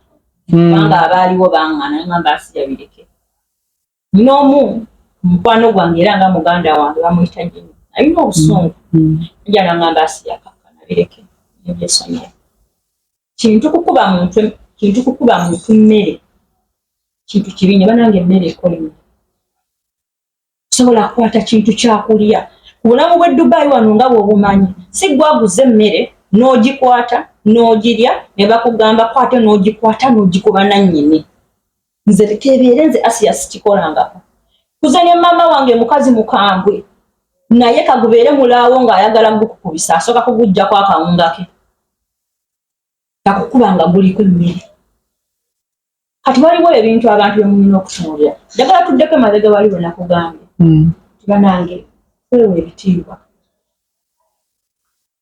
kubanga abaaliwo baŋŋana ngamba asiyabireke n'omu mukwano gwange era nga muganda wange bamuyita Jimmy alina obusungu ajja n'angamba asiyakakkana bireke ebyesonyiwa kintu kukuba muntu mmere kintu kibi ne banange emmere ekolemu osobola kukwata kintu kyakulya ku bulamu bwe Dubai wano nga bw'obumanyi si gwaguza emmere n'ogikwata n'ogirya ne bakugamba kwate n'ogikwata n'ogikuba nannyini nze kebeere nze Asiya sikikolangako kuzanya mama wange mukazi mukambwe naye kagubeere mulaawo ng'ayagala gukukubisa asooka kugujjako akawunga ke kakukubanga guliko emmere kati waliwo ebintu abantu bemulina okutunuulira njagala tuddeko emabega wali bwe nakugambye tibanange weewa ebitiibwa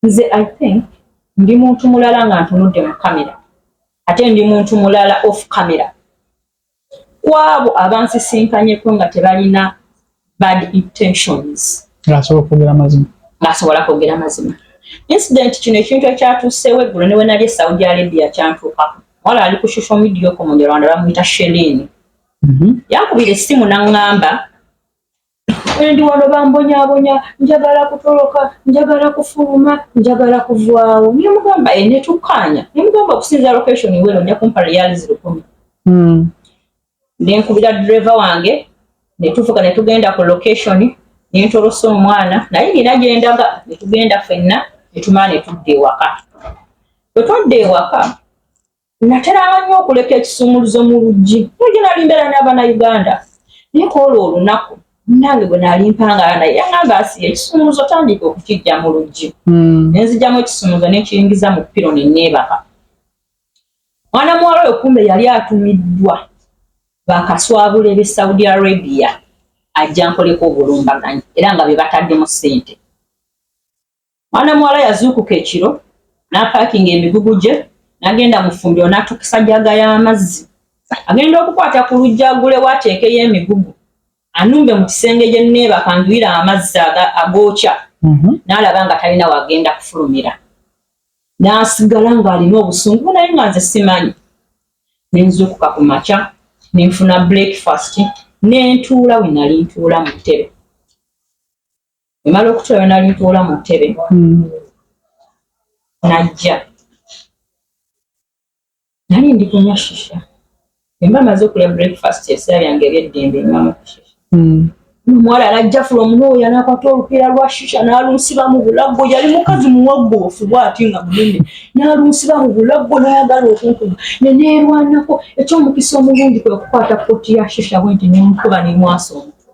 nze I think ndi muntu mulala nga ntunudde mu kamera ate ndi muntu mulala off camera kwabo abansisinkanyeko nga tebalina bad intentions ngasobola kwogera mazima incident kino ekintu ekyatuuseewo eggulo ne we nali e Saudi Arabia kyantuukako wala ali ku social media okwo mu Rwanda bamuyita Shelini yankubira essimu n'aŋŋamba ndi wano bambonyabonya njagala kutoloka njagala kufuluma njagala kuvaawo nemugamba netukkaanya nemugamba okusinza location weno nja kumpa reals 10 nenkubira driver wange netufuka netugenda ku location nentolosa omwana naye nina gyendaga netugenda ffenna netumala netudda ewaka bwe twadda ewaka nateranga nnyo okuleka ekisumuluzo mu luggi oluggi nali mbeera n'Abannayuganda naye koolwo olunaku nange bwe nalimpanga naye yaŋŋamba Asiya ekisumuluzo tandika okukijja mu luggi nenzijjamu ekisumuluzo nenkiyingiza mu ppiro nenneebaka mwana muwala oyo kumbe yali atumiddwa bakaswabule b'e Saudi Arabia ajja nkoleko obulumbaganyi era nga be bataddemu ssente mwana muwala yazuukuka ekiro n'apaakinga emigugu gye n'agenda mu ffumbiro n'atukisa jaga y'amazzi agenda okukwata ku luggi agulewo ateekeyo emigugu anumbe mu kisenge gye nneebaka nduwira amazzi agookya n'alaba nga talina wagenda kufulumira n'asigala ng'alina obusungu naye nga nze simanyi nenzuukuka ku makya nenfuna breakfast nentuula we nali ntuula mu ttebe emala okutuula we nali ntuula mu ttebe najja nali ndi kunywa shisha emba maze okulya breakfast esaa yange eby'eddembe enywamu ku shisha omuwala anajja from nowhere n'akwata olupiira lwa shisha n'alunsiba mu bulaggo yali mukazi muwaggoofu bw'ati nga munene n'alunsiba mu bulaggo n'ayagala okunkuba neneerwanako ekyomukisa omulungi kwe kukwata poti ya shisha bwenti nemukuba nemwasa omutwe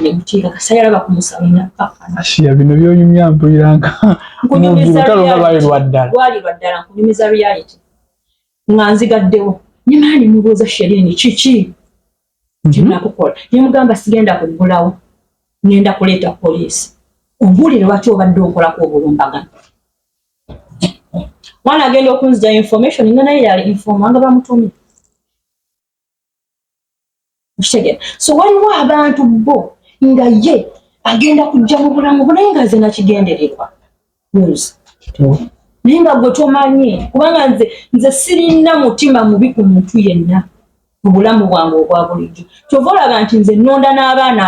negutiira kasa yalaba kumusalina Asiya bino byonyumya mpuliranga olutalo nga lwali lwa ddala nkunyumiza reality nga nzigaddewo nemala nemubuuza Shelini kiki kyenakukola nemugamba sigenda kuggulawo ngenda kuleeta poliisi ombuulire lwaki obadde onkolako obulumbaganyi mwana agenda okunzija information nga naye yali informa nga bamutumye kitegera so waliwo abantu bo nga ye agenda kujja mu bulamu bunaye nga nze nakigendererwa naye nga gwe tomanyi kubanga nze sirina mutima mubi ku muntu yenna mu bulamu bwange obwa bulijjo kyova olaba nti nze nnonda n'abaana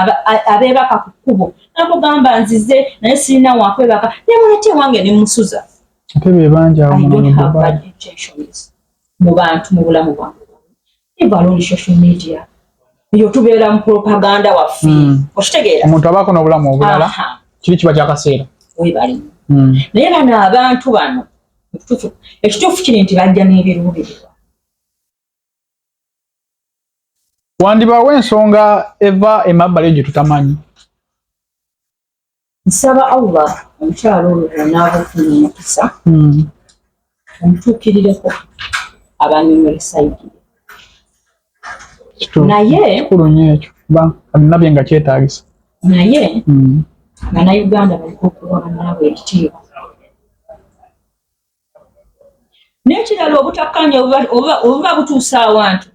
abeebaka ku kkubo nakugamba nzize naye sirina wakwebaka nemulete ewange nemusuza ate beebanja mu bantu mu bulamu bwange eva along social media yo tubeera mu propaganda waffe okitegeera omuntu abaako n'obulamu obulala kiri kiba kyakaseera webali naye bano abantu bano ekituufu kiri nti bajja n'ebiruubirirwa wandibaawo ensonga eva emabbali gye tutamanyi nsaba Allah omukyalo olwo naaba ofuna omukisa omutuukirireko abanyonyola sayidi naye kikulu nnyo ekyo nabye nga kyetaagisa naye bannayuganda baliko okuwa bannaabwe ekitiibwa n'ekirala obutakkanya obuba butuusa awantu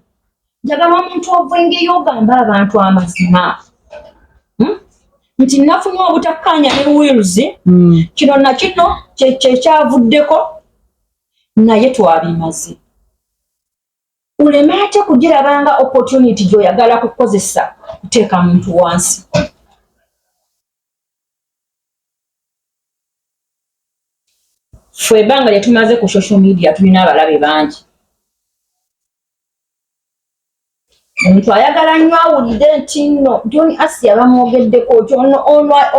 njagala omuntu ovengeyo ogamba abantu amazima nti nafunye obutakkanya ne wiruzi kino na kino kyekyavuddeko naye twabimaze uleme ate kugirabanga opportunity gy'oyagala kukozesa kuteeka muntu wansi ffe ebbanga lye tumaze ku social media tulina abalabe bangi omuntu ayagala nnyo awulidde nti nno John Asia bamwogeddeko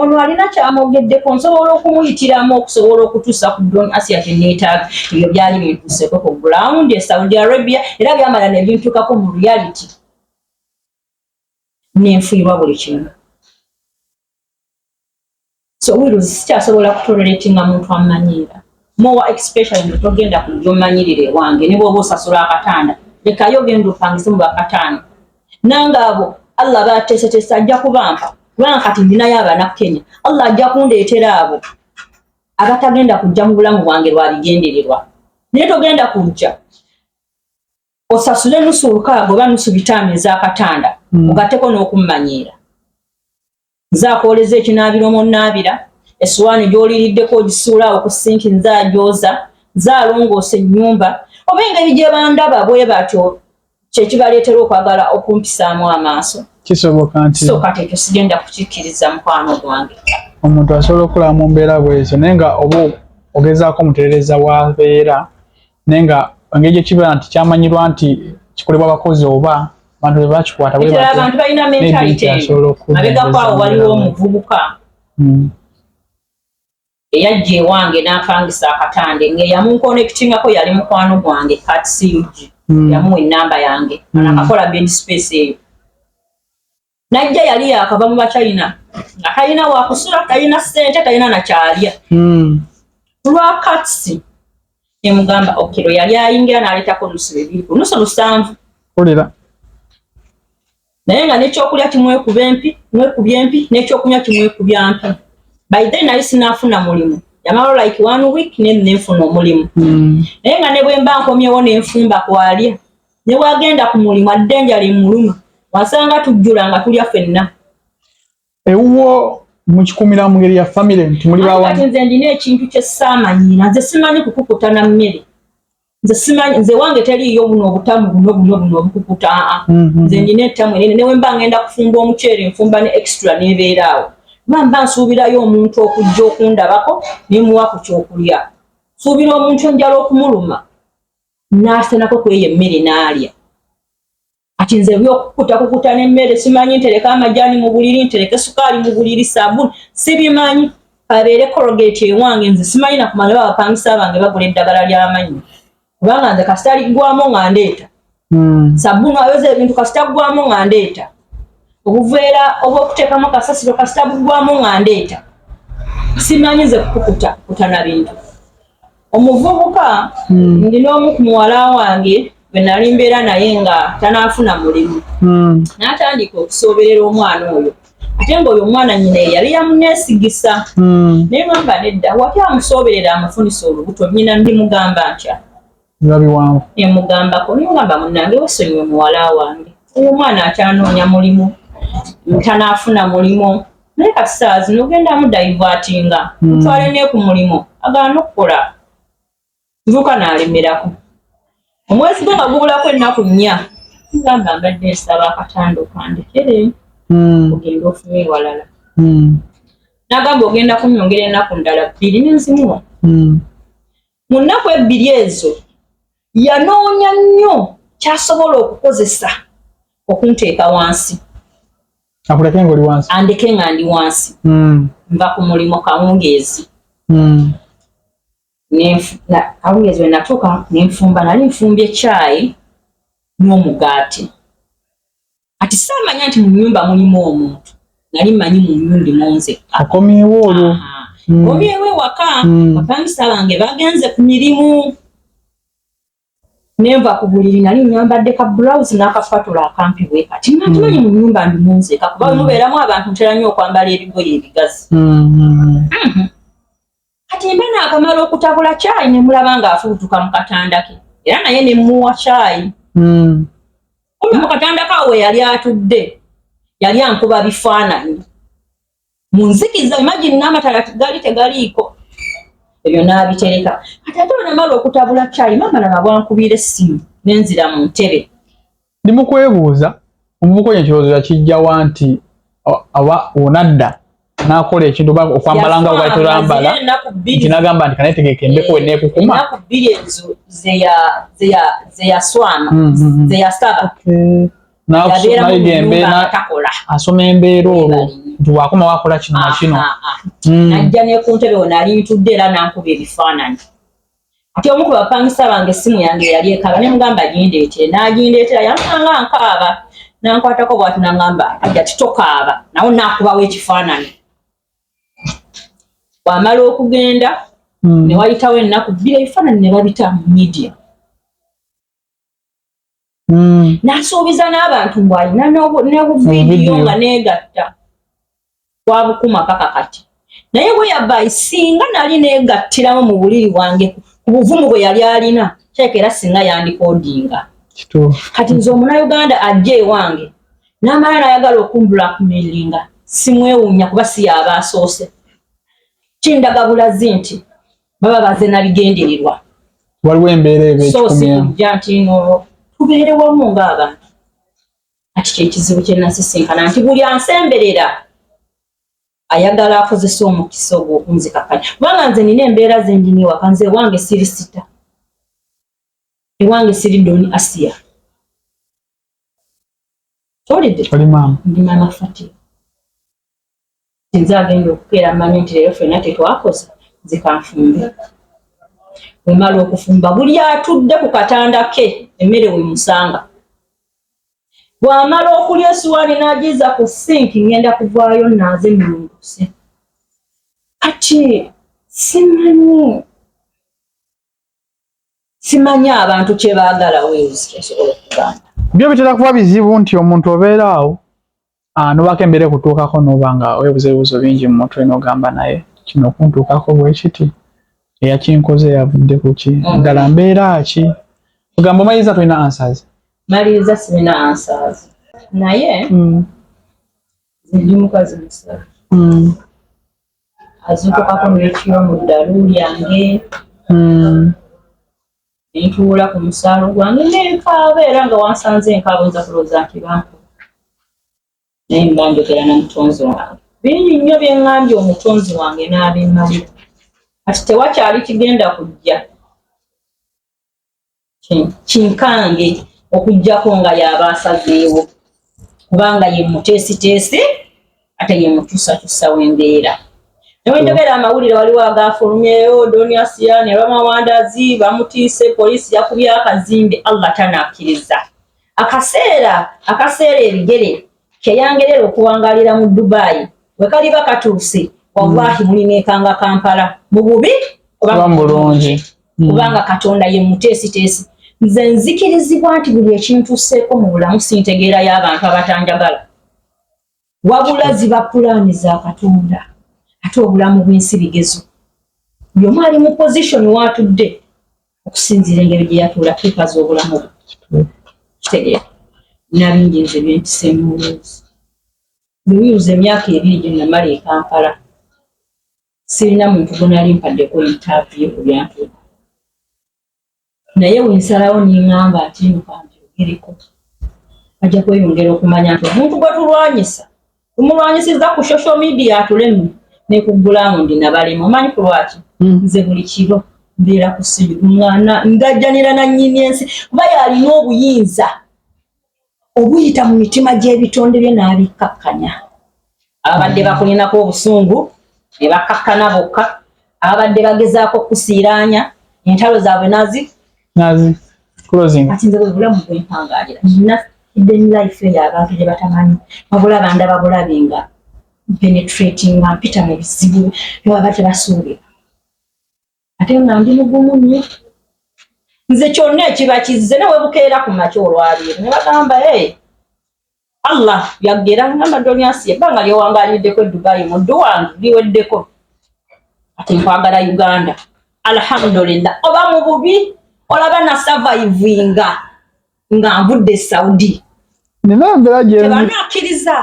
ono alina kyamwogeddeko nsobola okumuyitiramu okusobola okutuusa ku John Asia kyenneetaaga ebyo byali bintuuseko ku ground e Saudi Arabia era byamala ne bintuukako mu reality nenfiirwa buli kimu so wiruzi sikyasobola kutoleretinga muntu amanyiira more especially nga togenda kujja omanyirire wange ne bw'oba osasula akatanda lekayo ogenda opangise mu bakataano nange abo Allah bateeseteese ajja kubampa kubanga kati ndinayo abaana Kenya Allah ajja kundeetera abo abatagenda kujja mu bulamu bwange lwabigendererwa naye togenda kujja osasule nusu lukaaga oba nusu bitaano ez'akatanda ogatteko n'okummanyiira nzaakwoleza ekinaabiro omunnaabira essuwaani gy'oliriddeko ogisuulaawo ku sinki nzaagyoza nzaalongoosa ennyumba oba engeri gye bandaba bwe batyo kyekibaleetera okwagala okumpisaamu amaaso kisoboka nti so kati ekyo sigenda kukikkiriza mukwano gwange omuntu asobola okulaba mu mbeera bwezyo naye nga oba ogezaako omutereereza wabeera naye nga engeri gyekibeera nti kyamanyirwa nti kikolebwa abakozi oba abantu bebakikwata abantu balina mentality abegakwawo waliwo omuvubuka eyajja ewange n'apangisa akatande ng'eyamunkonektingako yali mukwano gwange CUG yamuwa ennamba yange nakakola bed space eyo najja yali yakava mu Bachina nga talina wakusula talina ssente talina nakyalya lwa katsi emugamba okero yali ayingira n'aleetako nusu bibiri ku nusu 7 olera naye nga n'ekyokulya kimwekubya empi n'ekyokunywa kimwekubya mpi by then nali sinaafuna mulimu yamalo like 1 week nenfuna omulimu naye nga ne bwe mba nkomyewo n'enfumba kwalya ne bwagenda ku mulimu addenja limuluma wasanga tujjula nga tulya ffenna ewuwo mukikumira mu ngeri ya family nti muli bawamu nze ndina ekintu ky'essaamanyira nze simanyi kukukuta na mmere nze simanyi nze wange teriiyo buno obutamu buno obukukuta nze ndina ettamu erinene ne bwe mba ngenda kufumba omuceere nfumba ne extra n'ebeeraawo mba nsuubirayo omuntu okujja okundabako nemuwa ku kyokulya suubira omuntu enjala okumuluma n'asenako kweyo emmere n'alya ati nze by'okukuta n'emmere simanyi ntereka amajaani mu buliri ntereke sukaali mu buliri sabuni sibimanyi abeere Colgate ewange nze simanyi nakumanya babapangisa bange bagula eddagala ly'amannyo kubanga nze kasita liggwamu nga ndeeta sabuni ayoza ebintu kasita ggwamu nga ndeeta obuveera oba okuteekamu kasasiro kasita buggwamu nga ndeeta simanyi nze kukuta na bintu omuvubuka ndina omu ku muwala wange bwe nali mbeera naye nga tanaafuna mulimu n'atandika okusoberera omwana oyo ate ng'oyo omwana nyina yali yamuneesigisa naye ngamba nedda wati amusoberera amufunisa olubuto nyina ndimugamba ntya nemugambako nimugamba munnange wesonyiwe muwala wange oyo omwana akyanoonya mulimu tanaafuna mulimu naye kati saa zino ogenda mudaivatinga mutwale ne ku mulimu agaana okukola nvuka n'alemerako omwezi gwe nga gubulako ennaku 4 ngamba mbadde nsaba akatanda okandekere ogenda ofune walala n'agamba ogenda kunyongera ennaku ndala 2 nenzimuwa mu nnaku 2 ezo yanoonya nnyo kyasobola okukozesa okunteeka wansi akuleke ngoli wansi andeke nga ndi wansi nva ku mulimo kawungeezi kawungeezi we natuuka nenfumba nali nfumbye caayi n'omugaati ati saamanya nti mu nnyumba mulimu omuntu nali mmanyi mu nnyundi munze akomyewo olwo komyewo ewaka bapangisa bange bagenze ku mirimu nenva ku buliri nali nyambadde ka blouse n'akafatula akampi bwe kati natimanyi mu nnyumba ndi munzeka kuba mubeeramu abantu ntera nnyo okwambala ebigoye ebigazi kati mba naakamala okutabula caayi ne mulaba ng'afubutuka mu katanda ke era naye ne mmuwa caayi kumbe mu katanda kawe yali atudde yali ankuba bifaananyi mu nzikiza imagine n'amatala gali tegaliiko ebyo n'abitereka kati ate onamala okutabula caayi mama laba bwankubira essimu n'enzira mu ntebe ndi mu kwebuuza omuvuko ekirowoozo yakijjawa nti aba onadda n'akola ekintu okwambala nga bwe tulambala nti n'agamba nti kaneetegeeka embeko we neekukuma ennaku bbiri ezo ze yaswama ze yasaba nayigembe asoma embeera olwo nti wakoma wakola kino na kino najja ne ku ntebe we nali ntudde era nankuba ebifaananyi ate omu ku bapangisa bange essimu yange yali ekaaba ne mugamba gindeetere n'agindeetera yamusanga nkaaba nankwatako bw'ati n'aŋŋamba ajja titokaaba nawo naakubawo ekifaananyi bw'amala okugenda ne wayitawo ennaku bbiri ebifaananyi ne babita mu media n'asuubiza n'abantu mbw'alina n'obuvidiyo nga neegatta twabukuma paka kati naye bwe yabayi singa nali neegattiramu mu buliri bwange ku buvumu bwe yali alina kyeka era singa yandikodinga kati nze omunayuganda ajja ewange n'amala n'ayagala okumbulakmailinga simwewuunya kuba si yaaba asoose kindaga bulazi nti baba baze nabigendererwa waliwo embeera eba so si kujja nti no tubeere wamu ng'abantu ati kyekizibu kye nasisinkana nti buli ansemberera ayagala akozesa omukisa ogwo okunzikakanya kubanga nze nina embeera zenjini ewaka nze ewange siri sita ewange siri doni Asia tolidde ndi mama Fatima nze agenda okukeera mmanyi nti leero ffenna tetwakoze zikanfumbe wemala okufumba buli atudde ku katanda ke emmere we musanga bw'amala okulya essuwaani n'agiza ku sinki ngenda kuvaayo naaze mulunguse kati simanyi abantu kye baagala weeruzi kyosobola okugamba byo bitera kuba bizibu nti omuntu obeera awo nobako embeera ekutuukako noba nga weebuzeebuzo bingi mu mutwe n'ogamba naye kino okuntuukako bwe kiti eyakinkoze yavudde ku ki ddala mbeera ki ogamba omaliriza tulina answers maliriza sirina answers naye ndi mukazi musala azuukukako n'ekiro mu ddalu lyange nentuula ku musaalo gwange nenkaaba era nga wansanze enkaaba nza kulowooza nti bankuba naye mba njogera na mutonzi wange bingi nnyo bye ŋŋambye omutonzi wange n'abimmalira kati tewakyali kigenda kujja kinkange okujjako nga yaba asazeewo kubanga ye muteesiteesi ate ye mutuusaatuusa w'embeera nawe njogera amawulire waliwo agaafulumyeyo Doni Asia ne Rwamawandazi bamutiise poliisi yakubye akazimbe Allah tanakkiriza akaseera ebigere kyeyangerera okuwangalira mu Dubai bwe kaliba katuuse wallahi mulina ekanga Kampala mu bubi oba bulungi kubanga Katonda ye muteesiteesi nze nzikirizibwa nti buli ekintuuseeko mu bulamu sintegeera y'abantu abatanjagala wabula ziba pulaani za Katonda ate obulamu bw'ensi bigezo buli omu ali mu position w'atudde okusinziira engeri gye yatuula kikaza obulamu bwe kitegeera nabingi nze byempiseemu olwoozi bweyuza emyaka 2 gye namala e Kampala sirina muntu gwe nali mpaddeko interview ku byantuuka naye wensalawo niŋŋamba ati nokambyogereko ajja kweyongera okumanya nti omuntu gwe tulwanyisa tumulwanyisiza ku social media atulemu nekuggulamu ndi nabalema omanyi ku lwaki nze buli kiro mbeera ku simu ngajjanira nannyini ensi kuba yalina obuyinza obuyita mu mitima gy'ebitonde bye n'abikkakkanya. Abadde bakulinako obusungu ne bakkakkana bokka, abadde bagezaako kusiiraanya entalo zaabwe nazi closing. Kati nze bwe bulamu bw'empangaalira nina hidden life eyo abantu gye batamanyi wabula bandaba bulabi nga penetrating nga mpita mu bizibu bye tebasuubira ate nga ndi mugumu nnyo. Nze kyonna ekiba kizze nawe bukeera ku makya olwaleero ne bagamba Allah yaggera ngamba Doniasi ebbanga ly'owangaaliddeko Dubai muddu wange liweddeko ate nkwagala Uganda alhamdulillah oba mu bubi olaba na survivinga nga nvudde Saudi tebanakkiriza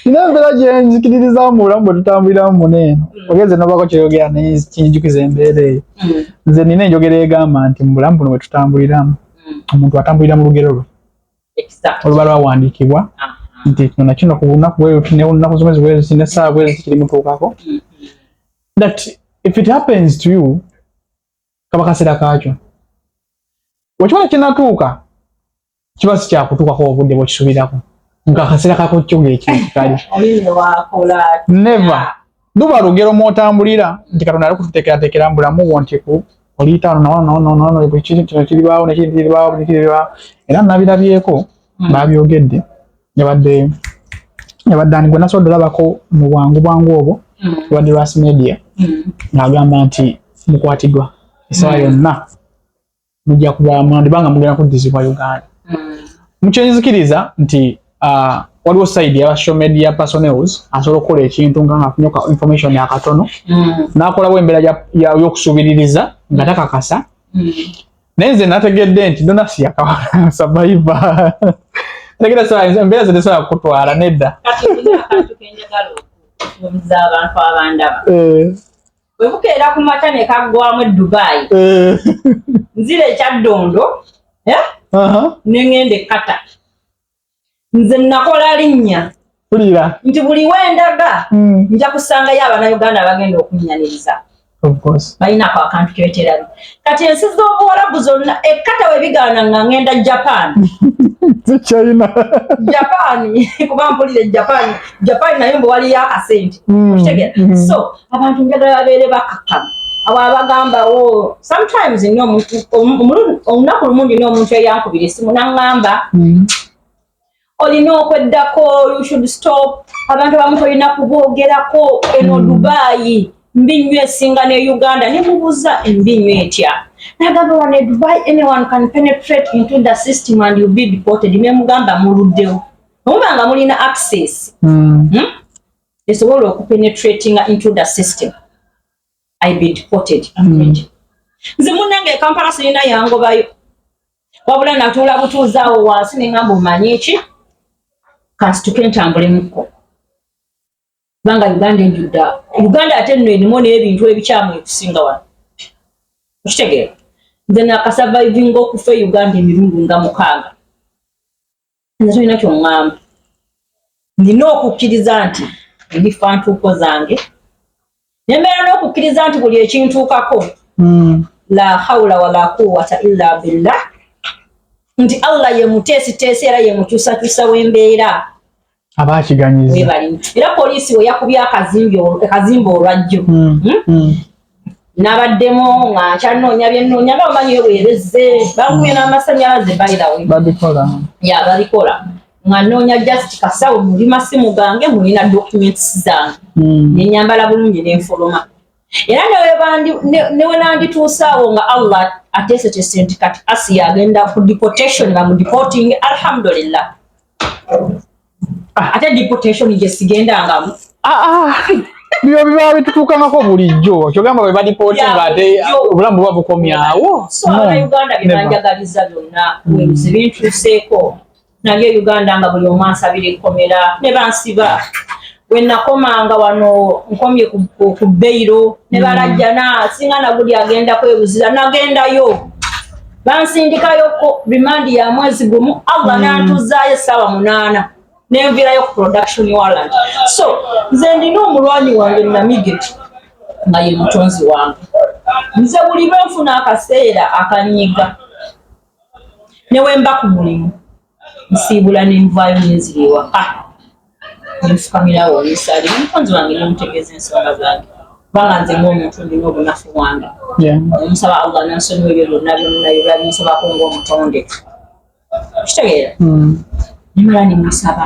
ninambera gyenzikiririza mu bulamu bwe tutambuliramu muneeno ogenze nobako kyeyogera naye kinjukiza embeera eyo. Nze nina enjogera egamba nti mu bulamu buno bwe tutambuliramu omuntu atambulira mu lugero lwe oluba lwawandiikibwa nti kino nakino ku lunaku bwe luti nelunaku zimwe bwezi n'essaawa bwezi kiri mutuukako that if it happens to you kaba kaseera kaakyo bwekibona kinatuuka kiba si kyakutuukako obudde bwekisuubirako nga kaseera kako kyo gekikali never luba lugero mwotambulira nti Katonda ali kututeekerateekera mu bulamu bwo nti oliyitaano nawono buli kintu kiribaawo nekiribaawo era nabirabyeko babyogedde yabadde ani gwe nasobodde olabako mu bwangu obwo yabadde Ras Media ng'agamba nti mukwatiddwa essaawa yonna mujja kuba mwandibanga mugenda kuddizibwa Uganda. Mukyenzikiriza nti waliwo side ya social media personnels asobola okukola ekintu nga afunyoka information yakatono n'akolawo embeera y'okusuubiririza nga takakasa naye nze nategedde nti Donasi yakawala survivor tegera embeera ze tesobola kukutwala nedda. Kati nina akantu kenjagala okubuuza abantu abandaba bwe bukeera ku makya ne kaggwamu e Dubai nzira ekyaddondo ne ngenda ekkata nze nakola linnya pulira nti buli wendaga nja kusangayo Abannayuganda abagenda okunnyaniriza. Of course. Balinako akantu kyeterabi. Kati ensi z'Obuwarabu zonna ekkata we bigaana nga ngenda Japan. China. Japan kuba mpulire Japan nayo mbu waliyo akasente. Okitegera? So abantu njagala babeere bakakkamu. Abo abagamba sometimes nnyo olunaku lumu ndina omuntu eyankubira essimu n'aŋŋamba olina okweddako, you should stop. Abantu abamu tolina kuboogerako eno Dubai mbinywa esinga ne Uganda ne mubuuza embinywa etya. Nagamba wane Dubai anyone can penetrate into the system and you be deported. Ne mugamba muluddewo. Omuba nga mulina access. Esobola okupenetrating into the system. I be deported. Nze munnange Kampala sirina yangobayo. Wabula natuula butuuzaawo wansi ne ngamba omanyi eki? Kasituke ntambulemuko. Banga Uganda enjudda. Uganda ate nno erimu n'ebintu ebikyamu ekusinga wano. Okitegeera? Nze nakasurvivinga okufa Uganda emirundi nga 6. Nze tolina ky'oŋŋamba. Nina okukkiriza nti ndifa ntuuko zange. Nembeera n'okukkiriza nti buli ekintuukako. La hawla wala quwwata illa billah. Nti Allah ye muteesiteesi era ye mukyusakyusa w'embeera. Abaakiganyiza. Era poliisi we yakubye akazimba olwajjo. Nabaddemu nga nkyanoonya byennoonya nga bamanyi bwerezze bankubye n'amasannyalaze by the way. Babikola. Ya babikola. Nga noonya just kasawo muli masimu gange mulina documents zange. Nenyambala bulungi n'enfoloma. Era newe nandituusaawo nga Allah ateesetese nti kati Asiya agenda ku deportation nga mu deporting alhamdulillah. Ate deportation gye sigendangamu. Byo biba bitutuukangako bulijjo. Kyogamba bwe badipoota ng'ate obulamu buba bukomyawo. So Uganda bibanjagaliza byonna weebuzi bintuuseeko. Nalyo Uganda nga buli omu ansabira ekkomera ne bansiba. We nakomanga wano nkomye ku Beiro ne balajjana singa naguli agenda kwebuzira nagendayo. Bansindikayo ko rimandi ya mwezi gumu Allah n'antuzaayo essaawa 8. Nenvirayo ku production Warland. So nze ndina omulwanyi wange Namige nga ye mutonzi wange. Nze buli lwe nfuna akaseera akanyiga ne wemba ku mulimu nsiibula n'envaayo n'enzira ewaka nenfukamirawo nisali omukonzi wange n'omutegeeza ensonga zange kubanga nze ng'omuntu ndina obunafu bwange omusaba Allah nansonyiwa ebyo byonna byonna binsabako ng'omutonde kitegeera nimala nimusaba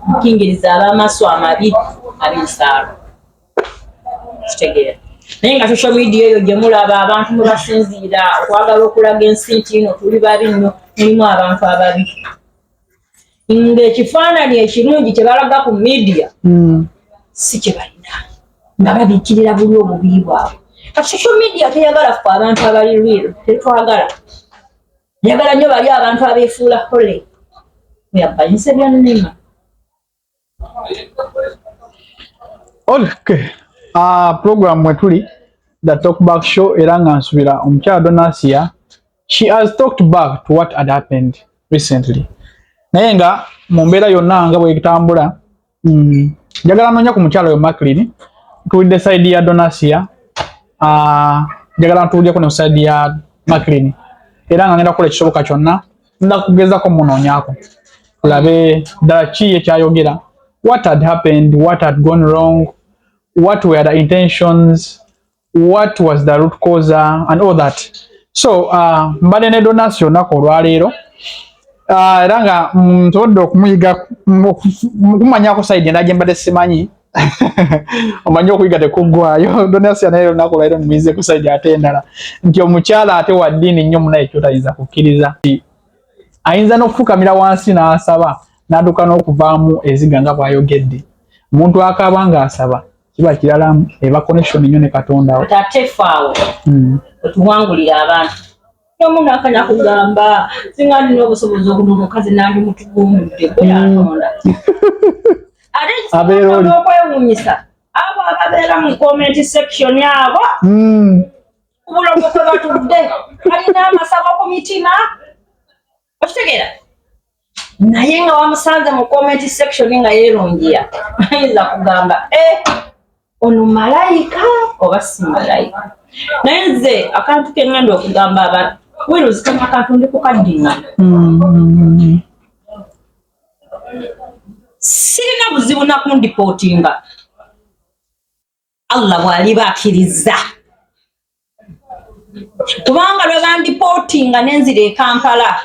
nkingiriza ab'amaaso amabi ab'ensaalo kitegeera naye nga social media eyo gye mulaba abantu mwe basinziira okwagala okulaga ensi nti ino tuli babi nnyo mulimu abantu ababi ng'ekifaananyi ekirungi kye balaga ku media si kye balina nga babiikirira buli obubi bwabwe kati social media teyagala ffe abantu abali real tetwagala yagala nnyo bali abantu abeefuula hole yabayinsa byannema. Okay. Program where tuli the talk back show era nga nsubira omukyala Donasia, she has talked back to what had happened recently. Naye nga mu mbeera yonna nga bw'etambula njagala noonya ku mukyala oyo Macklin tuwulidde side ya Donasia, njagala ntuwulyeko ne side ya Macklin era nga ngenda kukola ekisoboka kyonna nda kugezako munoonyaako tulabe ddala ki ekyayogera, what had happened, what had gone wrong, what were the intentions, what was the root cause, and all that. So mbadde ne Donation nako olwaleero era nga nsobodde okumuyiga kumanyako side endala gye mbadde simanyi omanyi okuyiga tekuggwaayo. Donation naye olunaku olwaleero nimuyize ku side ate endala nti omukyala ate wa ddiini nnyo munaye kyotayinza kukkiriza ayinza n'okufukamira wansi n'asaba n'adduka n'okuvaamu eziga nga bw'ayogedde. Omuntu akaaba ng'asaba kiba kiralamu eba connection nnyo ne Katonda we. Ate faawo otuwangulira abantu omuntu akanya kugamba singa ndina obusobozi okuba omukazi nandi mutugumudde gwe yatonda ate n'okwewuunyisa abo ababeera mu comment section abo kubulongo kwe batudde alina amasabo ku mitima okitegeera naye nga wamusanze mu comment section nga yeerungiya ayinza kugamba ono malayika oba si malayika. Naye nze akantu ke ngenda okugamba abantu wiruzikanya akantu ndi kukaddingana sirina buzibu nakundipootinga Allah bw'aliba akkiriza kubanga lwe bandipootinga n'enzira e Kampala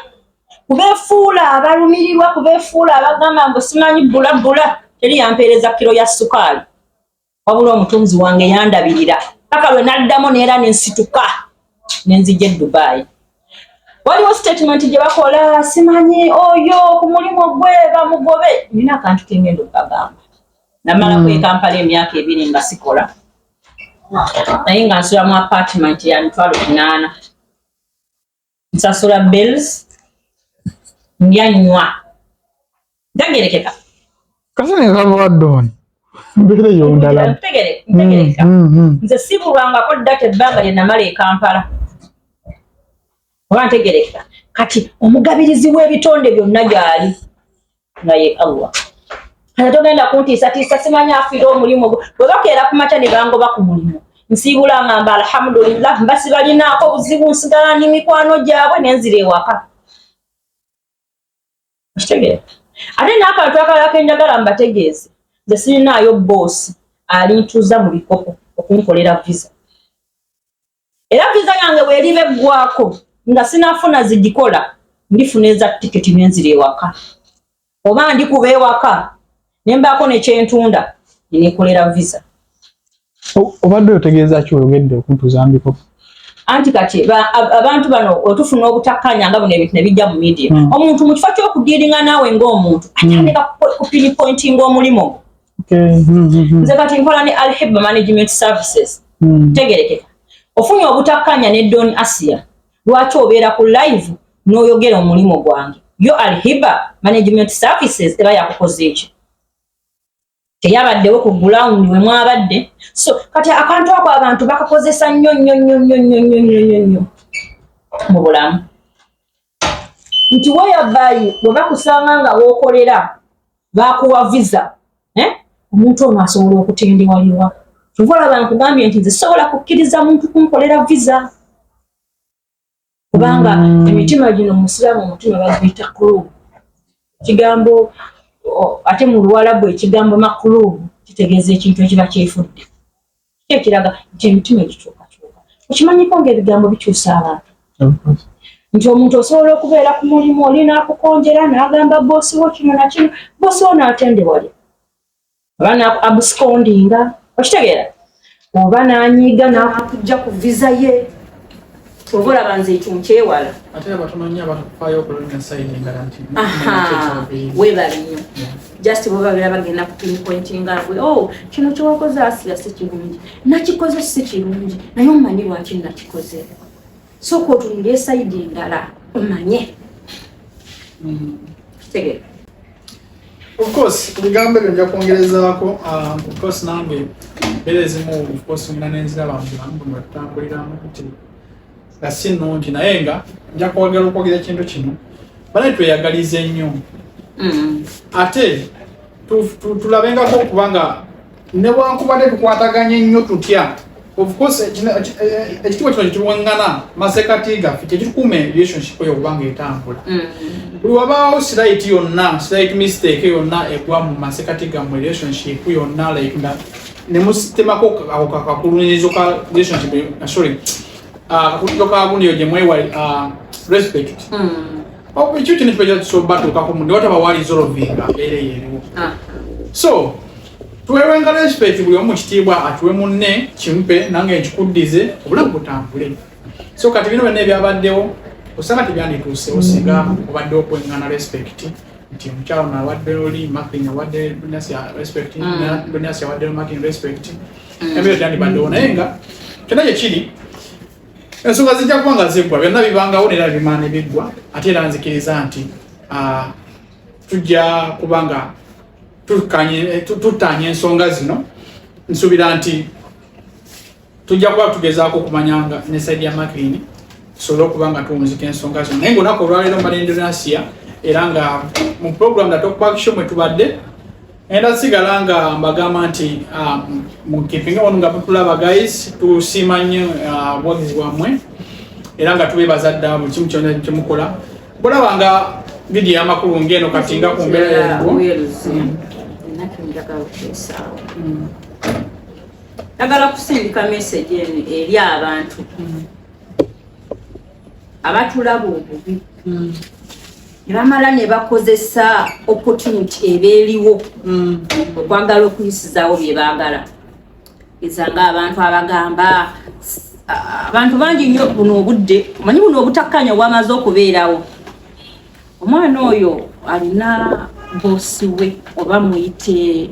kubeefuula abalumirirwa kubeefuula abagamba mbu simanyi bbulabbula teri yampeereza kiro ya sukaali wabula omutunzi wange yandabirira paka lwe naddamu neera nensituka nenzija e Dubai. Waliwo statement gye bakola simanyi oyo ku mulimu gwe bamugobe nina akantu kengenda okugamba namala ku Kampala emyaka 2 nga sikola naye nga nsula mu apartment ya mitwalo 8 nsasula bills nyanywa ndagerekeka kasane kalwadoni mbere yo ndala ntegereka nze sibulwangako ddate ebbanga lye namala e Kampala oba ntegereka kati omugabirizi w'ebitonde byonna gyali naye Allah kati togenda kuntiisatiisa simanyi afiire omulimu bwe bakeera ku makya ne bangoba ku mulimu nsiibula ngamba alhamdulillah mbasi balinaako buzibu nsigala ni mikwano gyabwe nenzira ewaka kitegeera ate n'akantu akalala kenjagala mbategeeze nze sirinaayo boosi alintuuza mu bikopo okunkolera visa era visa yange bw'eriba eggwako nga sinafuna zigikola ndifuna eza tiketi nenzira ewaka oba ndikuba ewaka nembaako nekyentunda nenekolera visa. Obadde otegeeza ki oyogedde okuntuuza mu bikopo? Anti kati abantu bano otufuna obutakkanya nga buno ebintu ne bijja mu media omuntu mu kifo ky'okudiiringa naawe ng'omuntu atandika kupinpointinga omulimu nze kati nkola ne Al-Hibba Management Services tegerekeka ofunye obutakkanya ne Don Asia lwaki obeera ku live n'oyogera omulimu gwange yo Al-Hibba Management Services eba yakukoze ekyo teyabaddewo ku ground we mwabadde so kati akantu ako abantu bakakozesa nnyo mu bulamu nti weyabayi bwe bakusanga nga wookolera bakuwa visa omuntu ono asobola okutendewaliwa kyova olaba nkugambye nti nze sobola kukkiriza muntu kunkolera visa kubanga emitima gino musiramu omutima baguyita kulubu kigambo ate mu Luwarabu ekigambo makulubu kitegeeza ekintu ekiba kyefudde ekiraga nti emitima gikyukakyuka okimanyiko ng'ebigambo bikyusa abantu nti omuntu osobola okubeera ku mulimu oli n'akukonjera n'agamba boosi wo kino na kino boosi wo n'atendewalya oba n'abuscondinga okitegeera oba n'anyiiga n'akujja ku visa ye oba olaba nze ekyo nkyewala ate abatono nnyo abatufaayo okulonda sayidi nga nti weebale nnyo just bo babeera bagenda ku pinpointinga gwe kino kyewakoze asiga si kirungi nakikoze si kirungi naye omanyi lwaki nakikoze sooka otunulira esayidi endala omanye kitegeera. Of course, kubigambo ebyo nja kwongerezaako of course nange mbeera ezimu of course ngina n'enziraba mu nga tutambuliramu nti nga si nnungi naye nga nja kwogera okwogera ekintu kino banaye tweyagalize nnyo ate tulabengako okubanga ne bwankubadde tukwataganye nnyo tutya of course ekitiibwa kino kituwaŋŋana masekati gaffe tekitukuuma relationship eyo okubanga etambula buli wabaawo slight yonna slight mistake yonna egwa mu masekati gammwe relationship yonna like nemusitemako akakulunyizo ka relationship sorry akakulunyizo ka gundiyo gye mwewali respect ekyo kino kiba kyatusobatuukako mu ne wataba wali zolovinga mbeera eyo eriwo so tuwewenga respect buli omu kitiibwa atuwe munne kimpe nange nkikuddize obulamu butambule so kati bino byonna ebyabaddewo osanga tebyandituusewo singa obadde okweŋŋana respect nti omukyalo nawadde oli marking awadde Donias ya respect Donias yawadde marking respect ebyo byandibaddewo naye nga kyonna gye kiri ensonga zijja kuba nga ziggwa byonna bibangawo neera bimaana ebiggwa ate era nzikiriza nti tujja kuba nga tuttanya ensonga zino nsuubira nti tujja kuba tugezaako okumanyanga ne saidi ya Maclean tusobole okuba nga tuwunzika ensonga zino naye ngaolunaku olwaleero mbadde Indonesia era nga mu program datokubakisho mwe tubadde enda sigala nga mbagamba nti mukipinga wano nga tutulaba guys tusiima nnyo obuwagizi bwammwe era nga tubeebaza ddala buli kimu kyonna kyemukola bulaba nga vidiyo y'amakulu ng'eno kati nga ku mbeera yaliwo njagala kusindika message eri abantu abatulaba obubi ne bamala ne bakozesa opportunity ebeeriwo okwagala okuyisizaawo bye baagala ezanga abantu abagamba abantu bangi nnyo buno obudde omanyi buno obutakkanya obwamaze okubeerawo omwana oyo alina boosi we oba muyite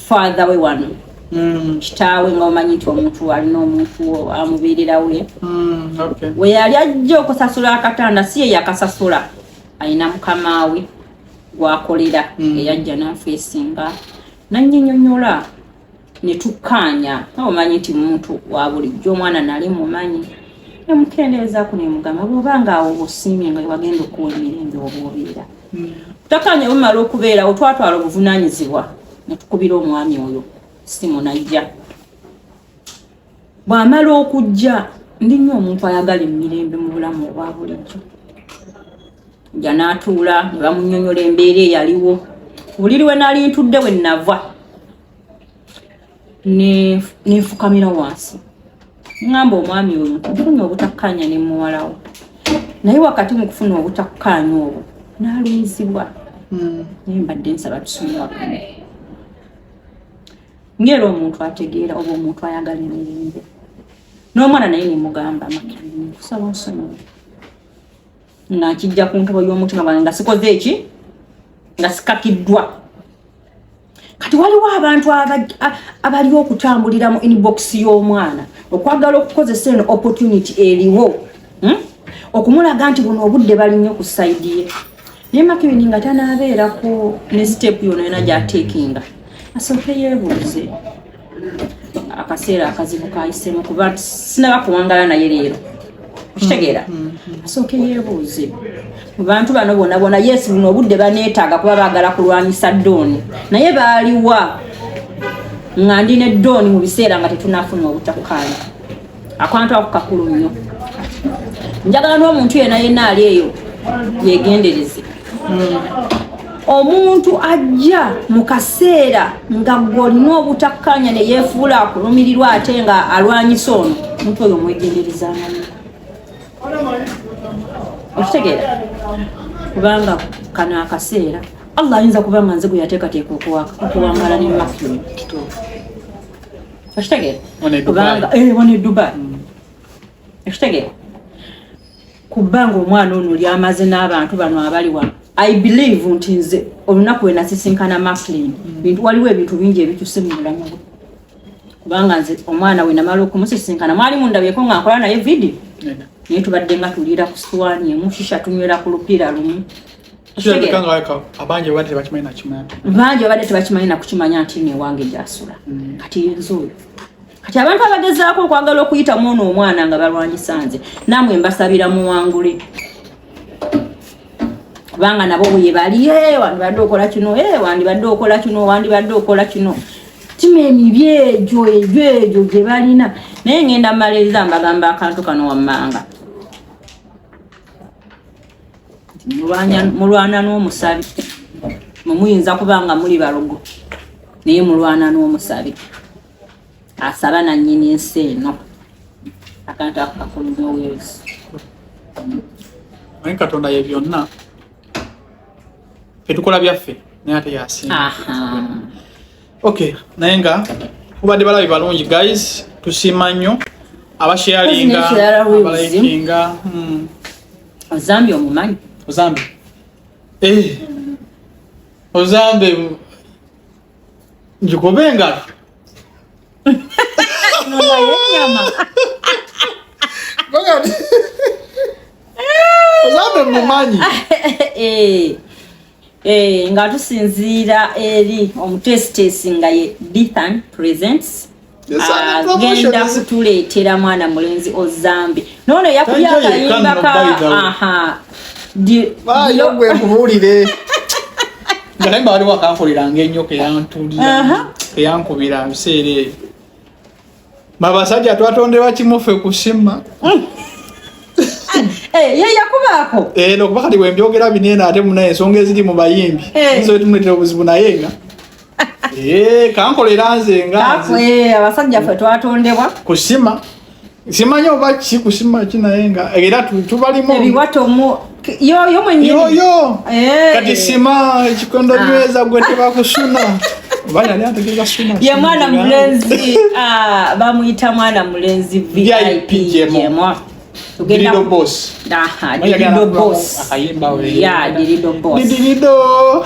father we wano kitaawe nga omanyi nti omuntu alina omuntu amubeererawe we yali ajja okusasula akatanda si ye yakasasula alina mukama we gwakolera eyajja nanfeesinga nanyinyonyola ne tukkaanya omanyi nti muntu wa bulijjo omwana nali mumanyi nemukendeezaako nemugamba bwobanga awo obusiimye nga wagenda okuwa emirembe oba obeera tutakkaanya bumala okubeerawo twatwala obuvunaanyizibwa ne tukubira omwami oyo simu najja bw'amala okujja ndi nnyo omuntu ayagala emirembe mu bulamu obwa bulijjo ja n'atuula ne bamunnyonnyola embeera eyaliwo buliri we nali ntudde we nava nenfukamira wansi ngamba omwami oyo nfunye obutakkaanya ne muwalawo naye wakati mu kufuna obutakkaanya obwo n'alumizibwa naye mbadde nsaba tusomera ngera omuntu ategeera oba omuntu ayagala emirembe n'omwana naye nemugamba Maclean kusaba nsonyiwe nga nkijja ku ntobo y'omutima gwange nga sikoze eki nga sikakiddwa kati waliwo abantu abali okutambulira mu inbox y'omwana okwagala okukozesa eno opportunity eriwo okumulaga nti buno obudde bali nnyo ku sayidi ye naye Maclean nga tanaabeerako ne step yona yona gy'ateekinga asooke yeebuuze akaseera akazibu kayisemu kuba sinaba kuwangala naye leero okitegeera asooke yeebuuze mu bantu bano bonna yes buno obudde baneetaaga kuba baagala kulwanyisa Dooni naye baaliwa nga ndi ne Dooni mu biseera nga tetunafuna obutakkaanya akantu ako kakulu nnyo njagala n'omuntu yenna ali eyo yegendereze. Omuntu ajja mu kaseera nga gw'olina obutakkanya ne yeefuula akulumirirwa ate nga alwanyisa ono, omuntu oyo mwegenderezanga. Okitegeera? Kubanga kano akaseera Allah ayinza kuba nga nze gwe yateekateeka okuwangala ne Makiyuni kituufu. Okitegeera? Kubanga wane Dubai. Okitegeera? Kubanga omwana ono lyamaze n'abantu bano abali wano. I believe nti nze olunaku we nasisinkana Makiyuni waliwo ebintu bingi ebikyuse mu bulamu bwe. Kubanga nze omwana we namala okumusisinkana mwali mundabyeko nga nkola naye vidiyo. Naye tubadde nga tuliira ku ssowaani emu, shisha tunywera ku lupiira lumu. Bangi babadde tebakimanyi nakukimanya nti newange gyasula. Kati yenze oyo. Kati abantu abagezaako okwagala okuyitamu ono omwana nga balwanyisa nze, nammwe mbasabira muwangule. Kubanga nabo bwe bali wandibadde okola kino, wandibadde okola kino, wandibadde okola kino. Tima emibyo egyo gye balina. Naye ngenda mmaliriza mbagamba akantu kano wammanga. Mulwana n'omusabi. Muyinza kubanga muli balogo. Naye mulwana n'omusabi. Asaba na nnyini ensi eno. Akantu ako kakolumya obwezi. Naye Katonda ye byonna. Fetukola byaffe naye ate yasinga. Okay, naye nga kubadde balabi balungi guys, tusiima nnyo abasharinga abalikinga. Ozambi omumanyi? Ozambi. Ozambi njikubenga. Nona yenyama. Bagati. Ozambi mumanyi. Nga tusinziira eri omutesitesi nga ye Dithan Presents genda kutuleetera mwana mulenzi Ozambi. Nono yakubya akayimba ka bayo gwe muhulire. Ngalemba waliwo akankolera ng'ennyo keyankubira biseera eyo. Babasajja twatondebwa kimufe kusima. Ye yakubaako. Nokuba kati bwe mbyogera binene ate munaye ensonga eziri mu bayimbi. Nso tumuletera obuzibu naye nga. Kankolera nze nga. Abasajja ffe twatondebwa. Kusima. Simanyi oba ki kusima kinaye nga. Era tubalimu. Ebiwato mu yo mwenyewe. Yo. Kati sima ekikondo nyweza gwe tebakusuna. Baya ali ategeza suna. Ye mwana mulenzi. Bamuyita mwana mulenzi VIP jemo. Dirido boss. Dirido boss. Akayimba we. Dirido boss. Dirido.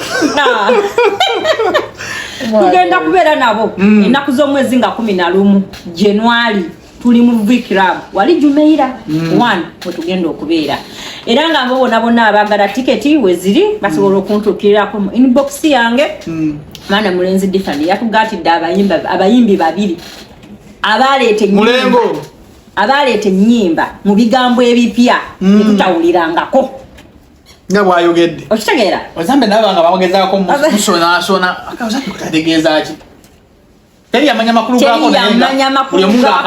Tugenda kubeera nabo ennaku z'omwezi nga 11 January tuli mu V Club wali Jumeira 1 we tugenda okubeera. Era nga abo bonna abagala tiketi we ziri basobola okuntukirako mu inbox yange. Mwana mulenzi Dithan yatugatidde abayimbi babiri abaleeta mulengo. Abaleeta ennyimba mu bigambo ebipya tetutawulirangako nga bwayogedde. Okitegeera? Ozambe nabanga bamugezaako musona akawuza kutegeeza ki? Teri yamanya makulu gaako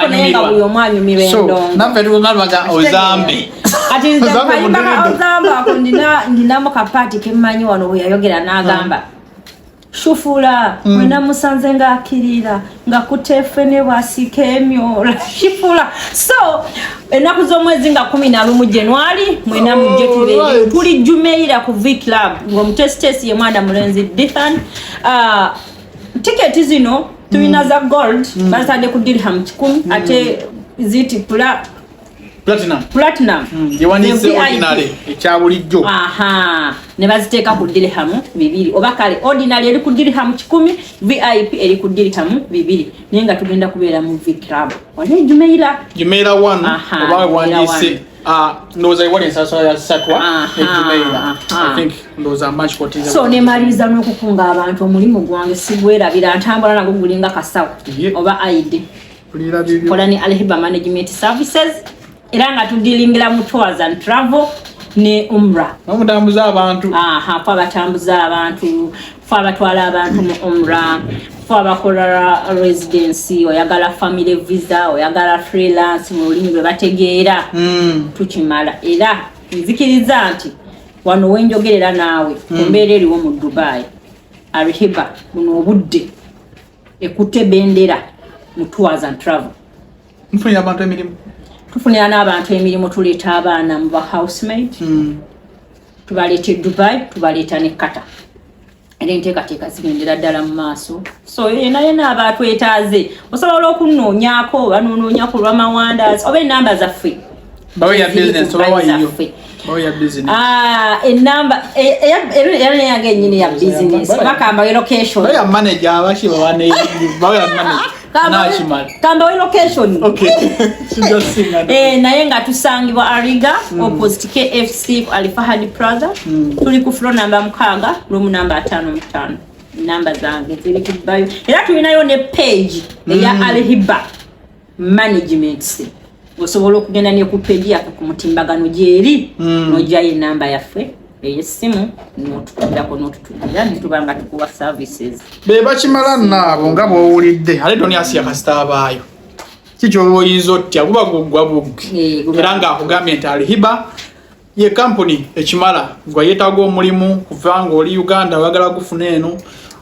naye nga buli omu anyumirwa endongo. Naffe tukungalwaga Ozambe. Ati nze kayimba Ozambe ako ndinamu kapaati kemmanyi wano bwe yayogera n'agamba Shufula mwena musanze nga akirira nga kutefe ne bwasika emyola shifula. So ennaku z'omwezi nga 11 January mwena mujje tubeere tuli Jumeira ku V Club ng'omutesitesi ye mwana mulenzi Dithan. Tiketi zino tulina za gold bazitadde ku dirham 10 ate ziti platinum yewanise ordinary ekya bulijjo ne baziteeka ku dirham 2 oba kale ordinary eri ku dirham 10 VIP eri ku dirham 2 naye nga tugenda kubeera mu V Club wane Jumeira 1 oba wandise ndoza iwali nsasa ya satwa Jumeira I think ndoza match kotiza. So ne maliza n'okukunga abantu omulimu gwange sigwerabira ntambula nago gulinga kasawo oba ID kola ni Alhiba Management Services. Era nga tudilingira mu tours and travel ne umra. Bamutambuza abantu. Kwa batambuza abantu fa abatwala abantu mu umra fa abakola residency oyagala family visa oyagala freelance mu lulimi lwe bategeera tukimala era nzikiriza nti wano wenjogerera naawe kumbeera eriwo mu Dubai Al-Hiba buno obudde ekutte bendera mu tours and travel mfunira abantu emirimu tufunira n'abantu emirimu tuleeta abaana mu ba housemate tubaleeta e Dubai tubaleeta ne Qatar era enteekateeka zigendera ddala mu maaso so yena aba atwetaaze osobola okunnoonyaako oba noonoonyako olw'amawandazi oba ennamba zaffe bawe ya business oba wayiyo bawe ya business ennamba era neyange ennyini ya business oba kambawe location bawe ya manager abashi bawane bawe ya manager kambawe location okay singa naye nga tusangibwa Ariga opposite KFC Ali Fahad Plaza tuli ku floor number 6 room number 55 namba zange ziri ku bio era tulinayo ne page eya Al-Hiba management osobola okugenda ne ku page yako ku mutimbagano gyeri nojayo namba yaffe eyesimu n'otukulirako n'otutukulira netubanga tukuwa services beba kimala nabo nga bwowulidde ale Donias yakasitaabayo kikyo oyinza otya kuba gwa buggi era nga akugambye nti Al-Hiba ye company ekimala gwa yeetaaga omulimu kuva nga oli Uganda oyagala gufuna eno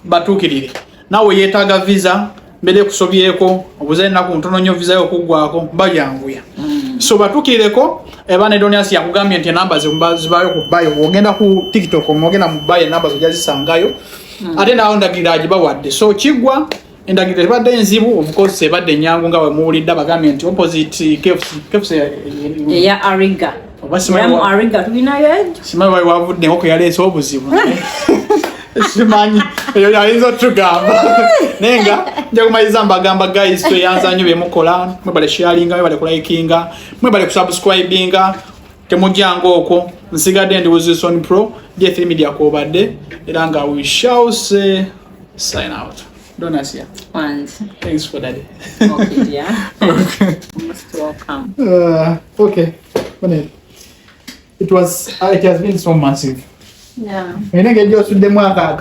batuukirire nawe yeetaaga visa mbere kusobyeko obuze ennaku ntono nnyo visa y'okuggwako bajanguya so batuukirireko ebane Donias yakugambye nti enamba zibayo ku bayo ogenda ku TikTok omogenda mu bayo enamba zo jazisangayo ate nawo ndagirira agibawadde so kigwa endagirira ebadde enzibu of course ebadde nyangu nga we muwulidde bagambye nti opposite KFC eya Ariga mu Ariga tulinayo simanyi wali wavudde nkoko yaleese obuzibu simanyi eyo yayinza otugamba naye nga nja kumaliza mbagamba guys tweyanza nnyo byemukola mwebale sharinga mwebale kulikinga mwebale kusubscribinga temujjanga okwo nsigadde ndi Wilson Pro J3 Media kwobadde era nga we shall say sign out Donasia once thanks for that okay dear most welcome okay it has been so massive yeah ene ngejo sudde mwaka